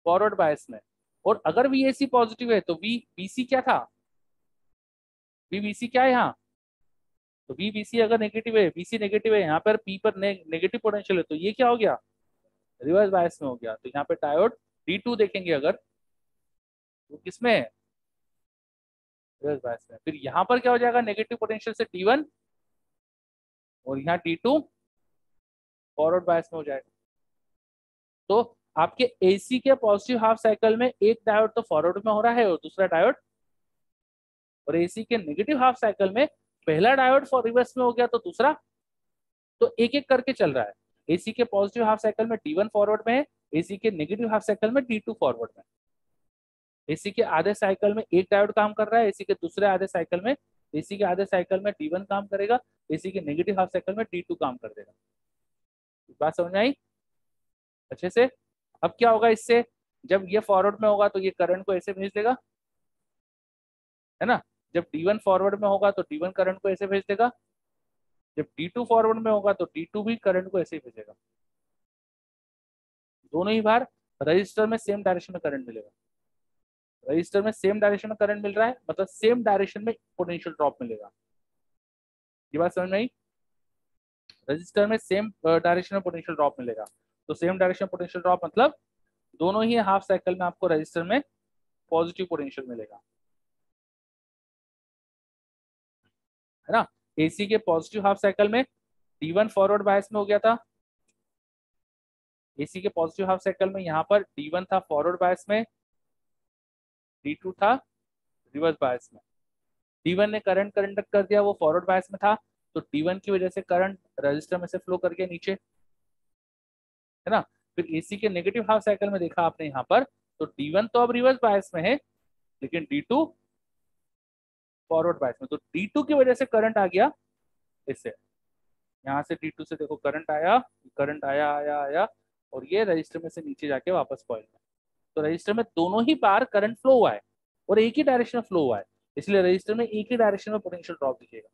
फॉरवर्ड बायस में। और अगर वी पॉजिटिव है तो वी क्या था, वी क्या है यहाँ, तो वी अगर नेगेटिव है, वी नेगेटिव है, यहाँ पर पी पर नेगेटिव पोटेंशियल है, तो ये क्या हो गया, रिवर्स बायस में हो गया। तो यहाँ पे डायोड D2 देखेंगे अगर, वो किसमें है, रिवर्स बायस में। फिर यहाँ पर क्या हो जाएगा, नेगेटिव पोटेंशियल से D1 और यहाँ D2 फॉरवर्ड बायस में हो जाएगा। तो आपके एसी के पॉजिटिव हाफ साइकिल में एक डायोड तो फॉरवर्ड में हो रहा है और दूसरा डायोड, और एसी के नेगेटिव हाफ साइकिल में पहला डायोड फॉर रिवर्स में हो गया तो दूसरा, तो एक एक करके चल रहा है। एसी के पॉजिटिव हाफ साइकिल में D1 फॉरवर्ड में है, एसी के नेगेटिव हाफ साइकिल में D2 फॉरवर्ड में। एसी के आधे साइकिल में एक डायोड काम कर रहा है, एसी के दूसरे आधे साइकिल में, एसी के आधे साइकिल में D1 काम करेगा, एसी के नेगेटिव हाफ साइकिल में D2 काम कर देगा। बात समझ में आई अच्छे से? अब क्या होगा इससे, जब ये फॉरवर्ड में होगा तो ये करंट को ऐसे भेज देगा, है ना। जब D1 फॉरवर्ड में होगा तो D1 करंट को ऐसे भेज देगा, जब D2 फॉरवर्ड में होगा तो D2 भी करंट को ऐसे ही भेजेगा। दोनों ही बार रजिस्टर में सेम डायरेक्शन में करंट मिलेगा। रजिस्टर में सेम डायरेक्शन में करंट मिल रहा है मतलब सेम डायरेक्शन में पोटेंशियल ड्रॉप मिलेगा। ये बात समझ में आई? रजिस्टर में सेम डायरेक्शन में पोटेंशियल ड्रॉप मिलेगा, तो सेम डायरेक्शन पोटेंशियल ड्रॉप मतलब दोनों ही हाफ साइकिल में आपको रजिस्टर में पॉजिटिव पोटेंशियल मिलेगा, है ना। एसी के पॉजिटिव हाफ साइकिल में D1 फॉरवर्ड बायस में हो गया था, एसी के पॉजिटिव हाफ साइकिल में यहाँ पर D1 था फॉरवर्ड बायस में, D2 था रिवर्स बायस में। D1 ने करंट कंडक्ट कर दिया, वो फॉरवर्ड बायस में था, तो D1 की वजह से करंट रजिस्टर में से फ्लो करके नीचे, है ना। फिर एसी के नेगेटिव हाफ साइकिल में देखा आपने यहाँ पर, तो D1 तो अब रिवर्स बायस में है लेकिन D2 फॉरवर्ड बायस में, तो D2 की वजह से करंट आ गया इससे, यहाँ से D2 से देखो करंट आया, करंट आया आया आया और ये रजिस्टर में से नीचे जाके वापस कॉइल में। तो रजिस्टर में दोनों ही बार करंट फ्लो हुआ है और एक ही डायरेक्शन में फ्लो हुआ है, इसलिए रजिस्टर में एक ही डायरेक्शन में पोटेंशियल ड्रॉप दिखेगा।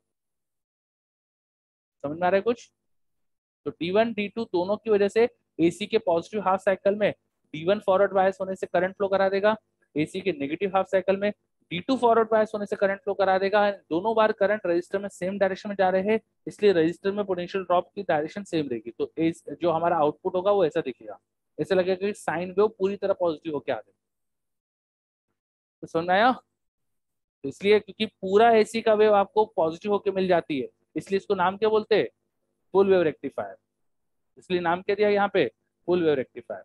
समझ में आ रहा है कुछ? तो D1 D2 दोनों की वजह से एसी के पॉजिटिव हाफ साइकिल में D1 फॉरवर्ड बायस होने से करंट फ्लो करा देगा, एसी के नेगेटिव हाफ साइकिल में D2 फॉरवर्ड बायस होने से करंट फ्लो करा देगा। दोनों बार करंट रजिस्टर में सेम डायरेक्शन में जा रहे हैं, इसलिए रजिस्टर में पोटेंशियल ड्रॉप की डायरेक्शन सेम रहेगी। तो जो हमारा आउटपुट होगा वो ऐसा दिखेगा। ऐसे लगेगा कि साइन वेव पूरी तरह पॉजिटिव होके आ गई। तो समझ में आया? तो इसलिए क्योंकि पूरा एसी का वेव आपको पॉजिटिव होके मिल जाती है, इसलिए इसको नाम क्या बोलते हैं? Full wave rectifier. इसलिए नाम क्या दिया यहाँ पे? Full wave rectifier.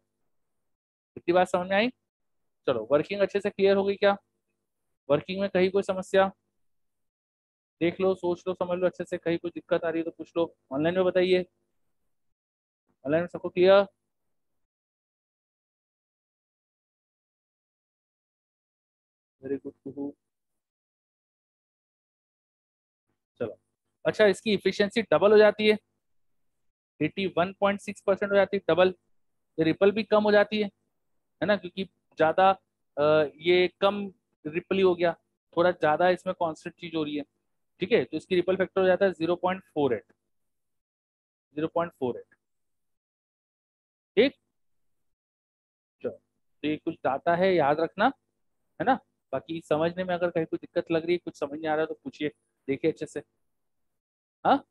इतनी बात समझ में आई? चलो, वर्किंग अच्छे से क्लियर हो गई क्या? वर्किंग में कहीं कोई समस्या? देख लो, सोच लो, समझ लो अच्छे से, कहीं कोई दिक्कत आ रही है तो पूछ लो, ऑनलाइन में बताइए। ऑनलाइन में सबको क्लियर? Very good. चलो, अच्छा, इसकी इफिशियंसी डबल हो जाती है, 81.6% हो जाती है डबल। रिपल भी कम हो जाती है ना, क्योंकि ज्यादा ये कम रिपल ही हो गया, थोड़ा ज्यादा इसमें कांस्टेंट चीज हो रही है। ठीक है, तो इसकी रिपल फैक्टर हो जाता है 0.48। 0.48। ठीक। चलो, तो ये कुछ डाटा है, याद रखना, है ना। बाकी समझने में अगर कहीं कोई दिक्कत लग रही है, कुछ समझ नहीं आ रहा है, तो पूछिए, देखिए अच्छे से। हाँ,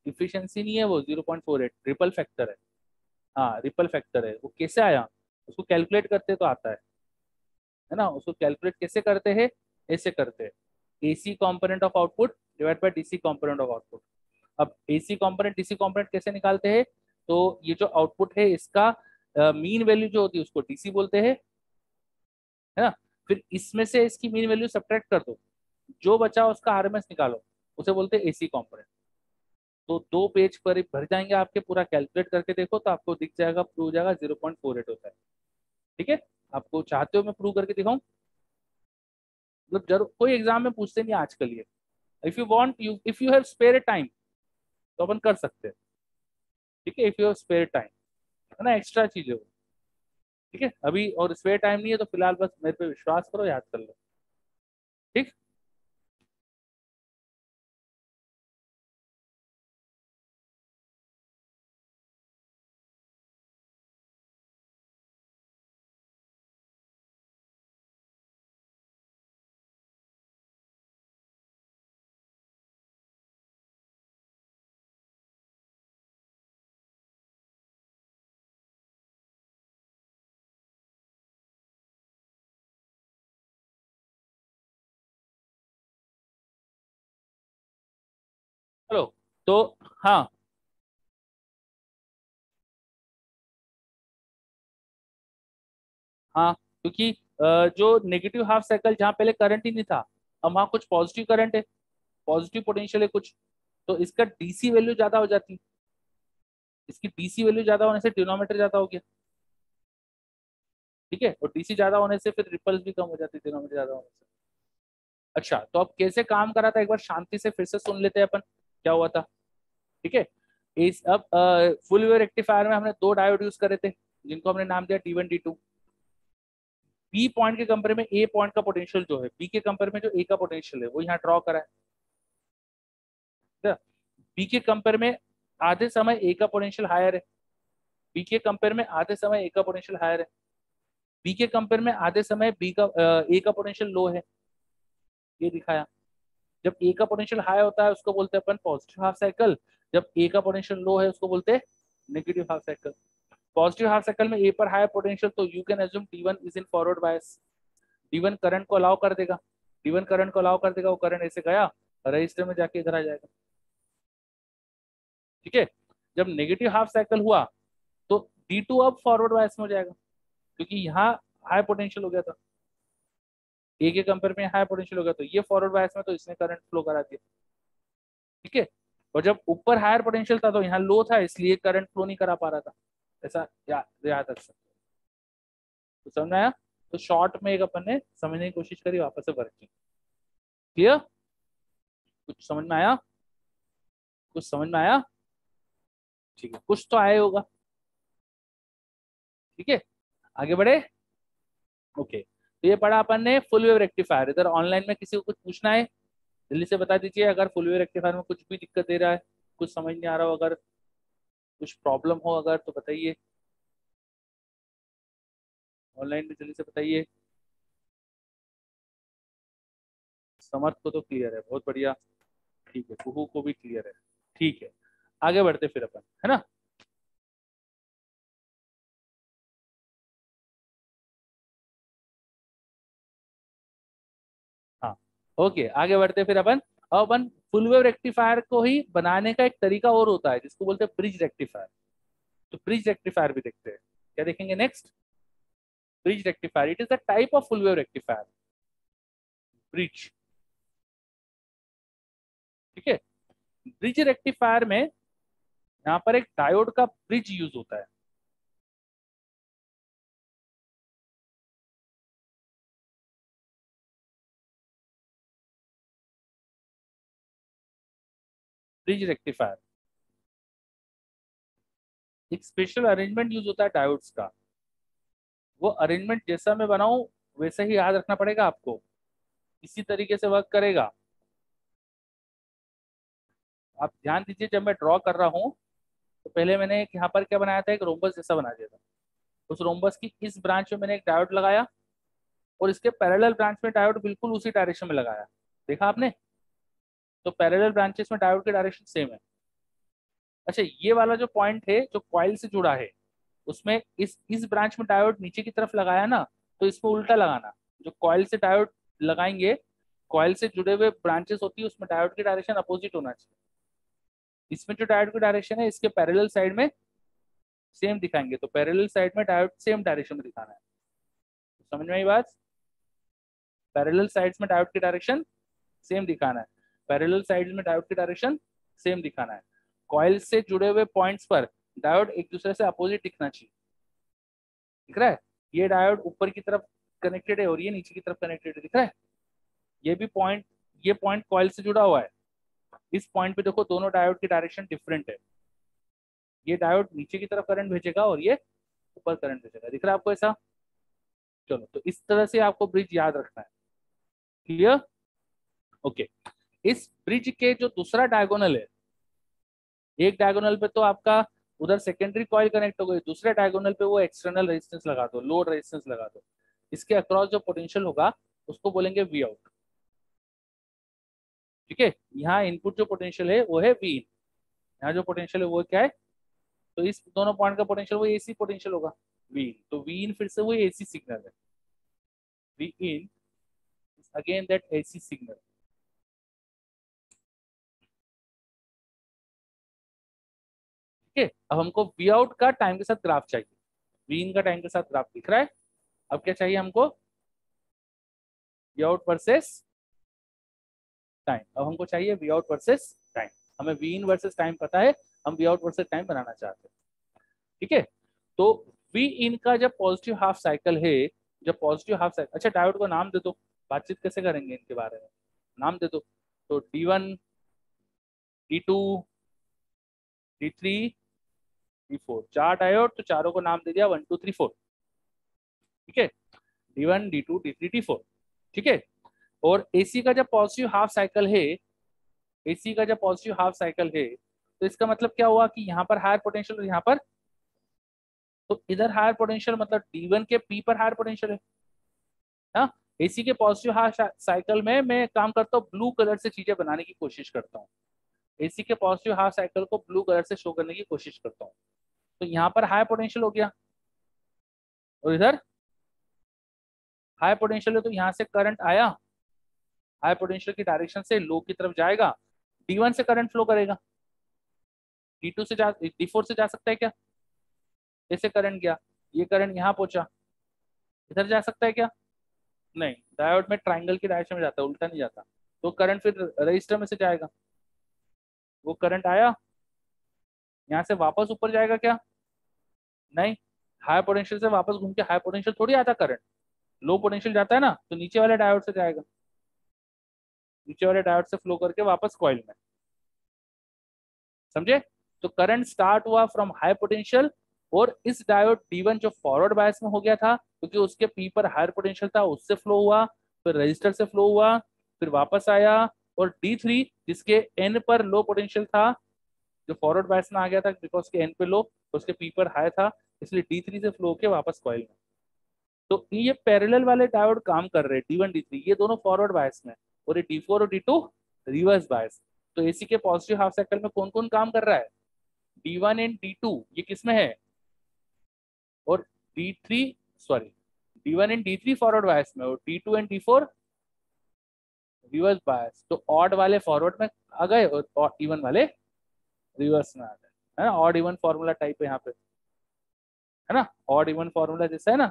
इफिशियंसी नहीं है वो, 0.48 रिपल फैक्टर है। हाँ, रिपल फैक्टर है। वो कैसे आया? उसको कैलकुलेट करते तो आता है ना। उसको कैलकुलेट कैसे करते हैं? ऐसे करते हैं, AC component of output divide by DC component of output. अब एसी कॉम्पोनेंट डीसी कॉम्पोनेंट कैसे निकालते हैं? तो ये जो आउटपुट है इसका मीन वैल्यू जो होती है उसको डीसी बोलते हैं, है ना। फिर इसमें से इसकी मीन वैल्यू सब्ट्रैक्ट कर दो, जो बचा उसका आरएमएस निकालो, उसे बोलते हैं एसी कॉम्पोनेंट। तो 2 पेज पर भर जाएंगे आपके, पूरा कैलकुलेट करके देखो तो आपको दिख जाएगा, प्रूव हो जाएगा 0.48 होता है। ठीक है, आपको चाहते हो मैं प्रूव करके दिखाऊं? मतलब जरूर, कोई एग्जाम में पूछते नहीं आजकल ये। If you want, you if you have spare time तो अपन कर सकते हैं। ठीक है, if you have spare time, है ना, एक्स्ट्रा चीज है वो। ठीक है, अभी और स्पेयर टाइम नहीं है तो फिलहाल बस मेरे पे विश्वास करो, याद कर लो। ठीक। चलो, तो हाँ, हाँ, क्योंकि जो नेगेटिव हाफ साइकिल जहाँ पहले करंट ही नहीं था, अब वहाँ कुछ पॉजिटिव करंट है, पॉजिटिव पोटेंशियल है कुछ, तो इसका डीसी वैल्यू ज्यादा हो जाती है। इसकी डीसी वैल्यू ज्यादा होने से डिनोमीटर ज्यादा हो गया। ठीक है, और डीसी ज्यादा होने से फिर रिपल्स भी कम हो जाती है डिनोमीटर ज्यादा होने से। अच्छा, तो अब कैसे काम करा था, एक बार शांति से फिर से सुन लेते हैं अपन, क्या हुआ था। ठीक है, इस अब फुल वेव रेक्टिफायर में हमने 2 डायोड यूज करे थे, जिनको हमने नाम दिया D1 D2। बी पॉइंट के कंपेयर में ए पॉइंट का पोटेंशियल जो है, बी के कंपेयर में जो ए का पोटेंशियल है वो यहाँ ड्रॉ करा है। बी के कंपेयर में आधे समय ए का पोटेंशियल हायर है, बी के कंपेयर में आधे समय ए का पोटेंशियल हायर है, बी के कंपेयर में आधे समय बी का ए का पोटेंशियल लो है, ये दिखाया। जब ए का पोटेंशियल हाई होता है उसको बोलते हैं अपन पॉजिटिव हाफ साइकिल, जब ए का पोटेंशियल लो है उसको बोलते हैं negative half cycle. Positive half cycle में ए पर हाई पोटेंशियल, तो you can assume D1 is in forward bias. D1 current को अलाउ कर देगा, डी1 करंट को अलाउ कर देगा, वो करंट ऐसे गया रजिस्टर में जाके इधर आ जाएगा। ठीक है, जब नेगेटिव हाफ साइकिल हुआ तो D2 अब फॉरवर्ड बायस में हो जाएगा, क्योंकि यहाँ हाई पोटेंशियल हो गया था, ए के कंपेयर में हाई पोटेंशियल हो गया, तो ये फॉरवर्ड बायस में, तो इसने करंट फ्लो करा दिया। ठीक है, और जब ऊपर हायर पोटेंशियल था तो यहाँ लो था, इसलिए करंट फ्लो नहीं करा पा रहा था। ऐसा याद रख सकते हो। तो समझ में आया? तो शॉर्ट में एक अपन ने समझने की कोशिश करी, वापस से वर्किंग क्लियर। कुछ समझ में आया? कुछ समझ में आया? ठीक है, कुछ तो आया होगा। ठीक है, आगे बढ़े। ओके, तो ये पढ़ा अपन ने फुल वेव रेक्टिफायर। इधर ऑनलाइन में किसी को कुछ पूछना है, जल्दी से बता दीजिए। अगर फुल वेव रेक्टिफायर में कुछ भी दिक्कत दे रहा है, कुछ समझ नहीं आ रहा हो, अगर कुछ प्रॉब्लम हो अगर, तो बताइए ऑनलाइन में, जल्दी से बताइए। समर्थ को तो क्लियर है, बहुत बढ़िया। ठीक है, कुहू को भी क्लियर है। ठीक है, आगे बढ़ते फिर अपन, है ना। हाँ, ओके, आगे बढ़ते फिर अपन। अब अपन फुल वेव रेक्टिफायर को ही बनाने का एक तरीका और होता है जिसको बोलते हैं ब्रिज रेक्टिफायर। तो ब्रिज रेक्टिफायर भी देखते हैं, क्या देखेंगे next. Bridge rectifier, it is the type of full wave rectifier, bridge. ठीक है, ब्रिज रेक्टिफायर में यहाँ पर एक डायोड का ब्रिज यूज होता है। ब्रिज रेक्टिफायर एक स्पेशल अरेंजमेंट यूज होता है डायोड्स का। वो अरेंजमेंट जैसा मैं बनाऊं वैसे ही याद रखना पड़ेगा आपको, इसी तरीके से वर्क करेगा। आप ध्यान दीजिए, जब मैं ड्रॉ कर रहा हूँ तो पहले मैंने एक यहाँ पर क्या बनाया था, एक रोम्बस जैसा बना दिया था। उस रोम्बस की इस ब्रांच में मैंने एक डायोड लगाया और इसके पैरेलल ब्रांच में डायोड बिल्कुल उसी डायरेक्शन में लगाया। देखा आपने, तो पैरेलल ब्रांचेस में डायोड की डायरेक्शन सेम है। अच्छा, ये वाला जो पॉइंट है जो कॉइल से जुड़ा है, उसमें इस ब्रांच में डायोड नीचे की तरफ लगाया ना, तो इसमें उल्टा लगाना। जो कॉइल से डायोड लगाएंगे, कॉइल से जुड़े हुए ब्रांचेस होती है, उसमें डायोड की डायरेक्शन अपोजिट होना चाहिए। इसमें जो डायोड की डायरेक्शन है इसके पैरेलल साइड में सेम दिखाएंगे, तो पैरेलल साइड में डायोड सेम डायरेक्शन में दिखाना है। समझ में आई बात। पैरेलल साइड्स में डायोड की डायरेक्शन सेम दिखाना है, पैरेलल साइड्स में डायोड की डायरेक्शन सेम दिखाना है। कॉइल से जुड़े हुए पॉइंट्स पर डायोड एक दूसरे से अपोजिट दिखना चाहिए। दिख रहा है, ये डायोड ऊपर की तरफ कनेक्टेड है और ये नीचे की तरफ कनेक्टेड है, दिख रहा है। ये भी पॉइंट, ये पॉइंट कॉइल से जुड़ा हुआ है। इस पॉइंट पे देखो दोनों डायोड की डायरेक्शन डिफरेंट है। ये डायोड नीचे की तरफ करंट भेजेगा और ये ऊपर करंट भेजेगा, दिख रहा है आपको ऐसा। चलो, तो इस तरह से आपको ब्रिज याद रखना है। Clear, okay. इस ब्रिज के जो दूसरा डायगोनल है, एक डायगोनल पे तो आपका उधर सेकेंडरी कॉइल कनेक्ट हो गई, दूसरे डायगोनल पे वो एक्सटर्नल रेजिस्टेंस लगा दो, लोड रेजिस्टेंस लगा दो। इसके अक्रॉस जो पोटेंशियल होगा उसको बोलेंगे वी आउट। ठीक है, यहाँ इनपुट जो पोटेंशियल है वो है वी इन, यहाँ जो पोटेंशियल है वो क्या है, तो इस दोनों पॉइंट का पोटेंशियल वो एसी पोटेंशियल होगा, वी इन। तो वी इन फिर से वो एसी सिग्नल है, V in again that AC signal. ठीक है, अब हमको वी आउट का टाइम के साथ ग्राफ चाहिए। वी इन का टाइम के साथ ग्राफ दिख रहा है। अब क्या चाहिए हमको, वी आउट वर्सेस टाइम। अब हमको चाहिए वी आउट वर्सेस टाइम। हमें वी इन वर्सेस टाइम पता है, हम वी आउट वर्सेस टाइम बनाना चाहते हैं। ठीक है, तो वी इन का जब पॉजिटिव हाफ साइकिल है, जब पॉजिटिव हाफ साइकिल, अच्छा डायोड को नाम दे दो, बातचीत कैसे करेंगे इनके बारे में, नाम दे दो। तो D1, D2, D3, D4, चार डायोड, तो चारों को नाम दे दिया 1 2 3 4। ठीक है, D1, D2, D3, D4। ठीक है, और एसी का जब पॉजिटिव हाफ साइकिल है, एसी का जब पॉजिटिव हाफ साइकिल है, तो इसका मतलब क्या हुआ कि यहाँ पर हायर पोटेंशियल और यहाँ पर, तो इधर हायर पोटेंशियल मतलब D1 के पी पर हायर पोटेंशियल है। हाँ, एसी के पॉजिटिव हाफ साइकिल में मैं काम करता हूँ, ब्लू कलर से चीजें बनाने की कोशिश करता हूँ। एसी के पॉजिटिव हाफ साइकिल को ब्लू कलर से शो करने की कोशिश करता हूँ। तो यहाँ पर हाई पोटेंशियल हो गया और इधर हाई पोटेंशियल है, तो यहाँ से करंट आया, हाई पोटेंशियल की डायरेक्शन से लो की तरफ जाएगा, D1 से करंट फ्लो करेगा, D2 से जा, D4 से जा सकता है क्या, ऐसे करंट गया, ये करंट यहाँ पहुंचा, इधर जा सकता है क्या, नहीं, डायोड में ट्राइंगल की डायरेक्शन में जाता है, उल्टा नहीं जाता। तो करंट फिर रजिस्टर में से जाएगा, वो करंट आया, यहाँ से वापस ऊपर जाएगा क्या, नहीं, हाई पोटेंशियल से वापस घूम के हाई पोटेंशियल थोड़ी आता करंट, लो पोटेंशियल जाता है ना, तो नीचे वाले डायोड से जाएगा, नीचे वाले डायोड से फ्लो करके वापस कॉइल में। समझे, तो करंट स्टार्ट हुआ फ्रॉम हाई पोटेंशियल, और इस डायोड D1 जो फॉरवर्ड बायस में हो गया था क्योंकि उसके पी पर हायर पोटेंशियल था, उससे फ्लो हुआ, फिर रजिस्टर से फ्लो हुआ, फिर वापस आया, और D3 जिसके एन पर लो पोटेंशियल था, जो फॉरवर्ड बायस में आ गया था बिकॉज के एन पे लो, उसके पी पर हाई था, इसलिए D3 से फ्लो होके वापस कॉइल में। तो ये पैरेलल वाले डायोड काम कर रहे हैं, D1 D3 ये दोनों फॉरवर्ड बायस में, और ये D4 और D2 रिवर्स बायस। तो एसी के पॉजिटिव हाफ साइकिल में कौन कौन काम कर रहा है, D1 एंड D2 ये किस में है, और D3 sorry D1 and D3 forward bias में, और D2 and D4 reverse bias. तो ऑड वाले फॉरवर्ड में आ गए और इवन वाले रिवर्स में आ गए, है ना। ऑड इवन फॉर्मूला टाइप है यहाँ पे, है ना, ऑड इवन फॉर्मूला जैसा है ना,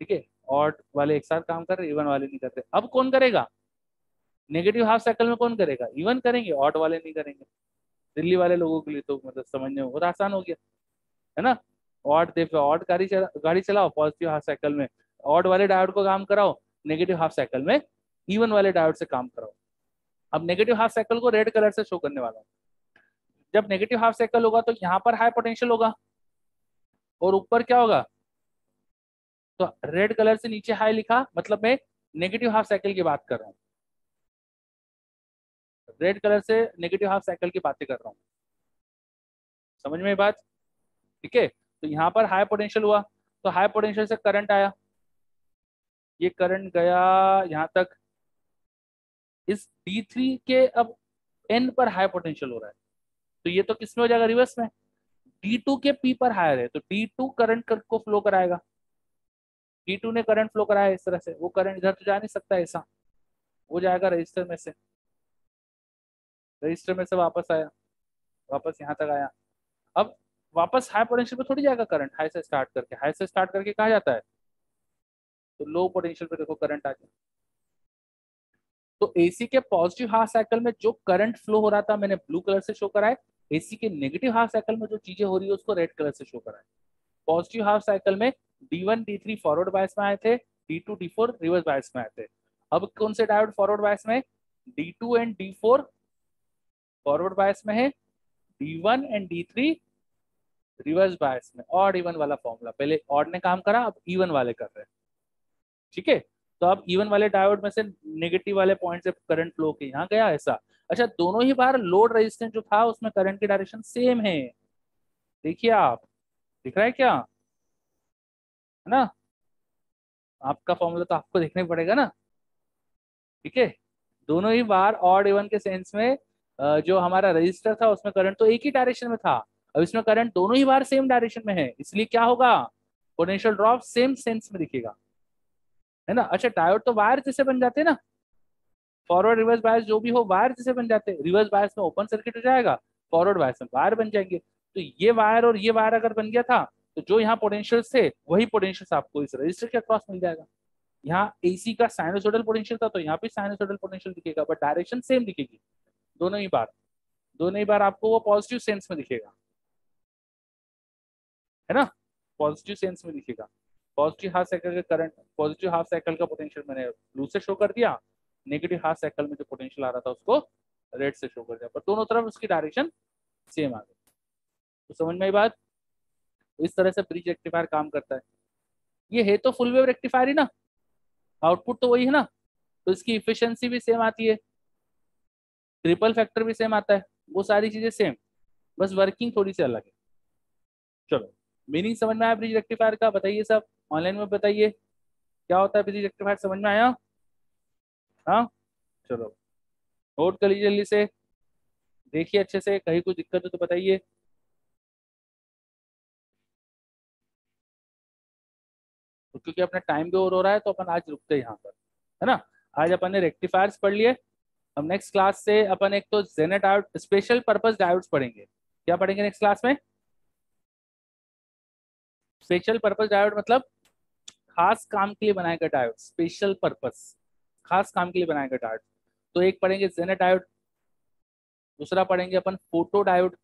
ठीक है। ऑड वाले एक साथ काम कर रहे, इवन वाले नहीं करते। अब कौन करेगा नेगेटिव हाफ साइकिल में, कौन करेगा, इवन करेंगे, ऑड वाले नहीं करेंगे। दिल्ली वाले लोगों के लिए तो मतलब समझने में बहुत आसान हो गया, है ना। ऑड देखो, ऑड गाड़ी चलाओ पॉजिटिव हाफ साइकिल में, ऑड वाले डायोड को काम कराओ, नेगेटिव हाफ साइकिल में इवन वाले डायोड से काम कराओ। अब नेगेटिव हाफ साइकिल को रेड कलर से शो करने वाला हूँ। जब नेगेटिव हाफ साइकिल होगा तो यहाँ पर हाई पोटेंशियल होगा, और ऊपर क्या होगा, तो रेड कलर से नीचे हाई लिखा, मतलब मैं नेगेटिव हाफ साइकिल की बात कर रहा हूँ, रेड कलर से नेगेटिव हाफ साइकिल की बातें कर रहा हूँ, समझ में ये बात, ठीक है। तो यहाँ पर हाई पोटेंशियल हुआ, तो हाई पोटेंशियल से करंट आया, ये करंट गया यहाँ तक, इस D3 के अब N पर हाई पोटेंशियल हो रहा है, तो ये तो किस में हो जाएगा, रिवर्स में। D2 के P पर हायर है, तो D2 करंट को फ्लो कराएगा, D2 ने करंट फ्लो कराया इस तरह से, वो करंट इधर तो जा नहीं सकता, ऐसा वो जाएगा रजिस्टर में से, रजिस्टर में से वापस आया, वापस यहाँ तक आया। अब वापस हाई पोटेंशियल पे थोड़ी जाएगा करंट, हाई से स्टार्ट करके, हाई से स्टार्ट करके कहाँ जाता है, तो लो पोटेंशियल पे देखो करंट आ गया। तो एसी के पॉजिटिव हाफ साइकिल में जो करंट फ्लो हो रहा था मैंने ब्लू कलर से शो करा है, एसी के नेगेटिव हाफ साइकिल में जो चीजें हो रही है उसको रेड कलर से शो करा है। पॉजिटिव हाफ साइकिल में D1 D3 फॉरवर्ड बायस में आए थे, D2 D4 रिवर्स बायस में आए थे। अब कौन से डायोड फॉरवर्ड बायस में, D2 and D4 forward bias में है, D1 and D3 reverse bias में। ऑड इवन वाला फॉर्मूला, पहले ऑड ने काम करा, अब इवन वाले कर रहे हैं, ठीक है। तो अब इवन वाले डायोड में से नेगेटिव वाले पॉइंट से करंट फ्लो के यहाँ गया, ऐसा। अच्छा, दोनों ही बार लोड रेजिस्टेंस जो था उसमें करंट की डायरेक्शन सेम है, देखिए आप, दिख रहा है क्या, है ना। आपका फॉर्मूला तो आपको देखना ही पड़ेगा ना, ठीक है। दोनों ही बार ऑड इवन के सेंस में जो हमारा रजिस्टर था उसमें करंट तो एक ही डायरेक्शन में था, अब इसमें करंट दोनों ही बार सेम डायरेक्शन में है, इसलिए क्या होगा, पोटेंशियल ड्रॉप सेम सेंस में दिखेगा, है ना। अच्छा, डायोड तो वायर जैसे बन जाते हैं ना, फॉरवर्ड रिवर्स बायस जो भी हो वायर जैसे बन जाते हैं, रिवर्स बायस में ओपन सर्किट हो जाएगा, फॉरवर्ड बायस में वायर बन जाएंगे। तो ये वायर और ये वायर अगर बन गया था, तो जो यहाँ पोटेंशियल थे वही पोटेंशियल आपको इस रजिस्टर के अक्रॉस मिल जाएगा। यहाँ एसी का साइनोसोडल पोटेंशियल था, तो यहाँ पे साइनोसोडल पोटेंशियल दिखेगा, बट डायरेक्शन सेम दिखेगी दोनों ही बार, दोनों ही बार आपको वो पॉजिटिव सेंस में दिखेगा, है ना, पॉजिटिव सेंस में दिखेगा। पॉजिटिव हाफ साइकिल का करंट, पॉजिटिव हाफ साइकिल का पोटेंशियल मैंने ब्लू से शो कर दिया, नेगेटिव हाफ साइकिल में जो पोटेंशियल आ रहा था उसको रेड से शो कर दिया, पर दोनों तरफ उसकी डायरेक्शन सेम आ गई। तो समझ में आई बात, इस तरह से ब्रिज रेक्टिफायर काम करता है। ये है तो फुल वेव रेक्टिफायर ही ना, आउटपुट तो वही है ना, तो इसकी इफिशियंसी भी सेम आती है, ट्रिपल फैक्टर भी सेम आता है, वो सारी चीजें सेम, बस वर्किंग थोड़ी सी अलग है। चलो, मीनिंग समझ में आया ब्रिज रेक्टिफायर का, बताइए सब ऑनलाइन में बताइए, क्या होता है ब्रिज रेक्टिफायर, समझ में आया, हाँ। चलो, नोट कर लीजिए जल्दी से, देखिए अच्छे से, कहीं कुछ दिक्कत हो तो बताइए। तो क्योंकि अपना टाइम भी ओवर हो रहा है तो अपन आज रुकते हैं यहाँ पर, है ना। आज अपन ने रेक्टिफायर्स पढ़ लिए, अब नेक्स्ट क्लास से अपन एक तो Zener diode, special purpose diodes पढ़ेंगे। क्या पढ़ेंगे नेक्स्ट क्लास में, स्पेशल पर्पस डायोड मतलब खास काम के लिए बनाए गए डायोड, स्पेशल पर्पस, खास काम के लिए बनाए गए डायोड। तो एक पढ़ेंगे जेनर डायोड, दूसरा पढ़ेंगे अपन फोटो डायोड,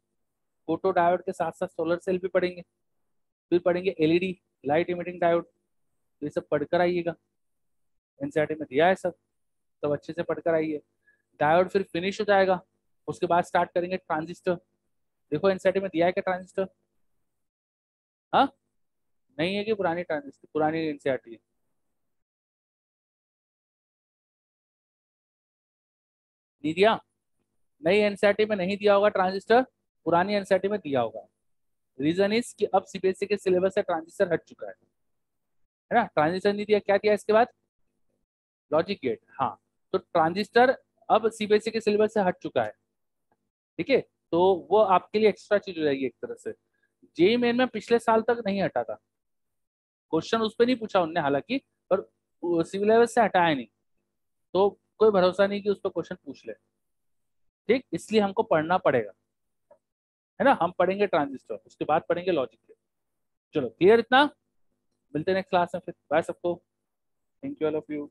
फोटो डायोड के साथ साथ सोलर सेल भी पढ़ेंगे, फिर पढ़ेंगे एलईडी, लाइट इमिटिंग डायोड। तो ये सब पढ़कर आइएगा, एनसीईआरटी में दिया है सब, सब अच्छे से पढ़कर आइए। डायोड फिर फिनिश हो जाएगा, उसके बाद स्टार्ट करेंगे ट्रांजिस्टर। देखो एनसीईआरटी में दिया है क्या ट्रांजिस्टर, हाँ, नहीं है कि पुरानी ट्रांजिस्टर, पुरानी एनसीईआरटी है, नहीं दिया, नई एनसीईआरटी में नहीं दिया होगा ट्रांजिस्टर, पुरानी एनसीईआरटी में दिया होगा। रीजन इज कि अब सीबीएसई के सिलेबस से ट्रांजिस्टर हट चुका है ना, ट्रांजिस्टर नहीं दिया, क्या दिया इसके बाद, लॉजिक गेट, हाँ। तो ट्रांजिस्टर अब सीबीएसई के सिलेबस से हट चुका है, ठीक है। तो वो आपके लिए एक्स्ट्रा चीज हो जाएगी एक तरह से। जेई मेन में पिछले साल तक नहीं हटा था क्वेश्चन, उस पर नहीं पूछा उनने हालांकि, पर सिलेबस से हटाया नहीं, तो कोई भरोसा नहीं कि उस पर क्वेश्चन पूछ ले। ठीक, इसलिए हमको पढ़ना पड़ेगा, है ना। हम पढ़ेंगे ट्रांजिस्टर, उसके बाद पढ़ेंगे लॉजिक। चलो क्लियर इतना, मिलते हैं नेक्स्ट क्लास में फिर। बाय सबको, thank you all of you.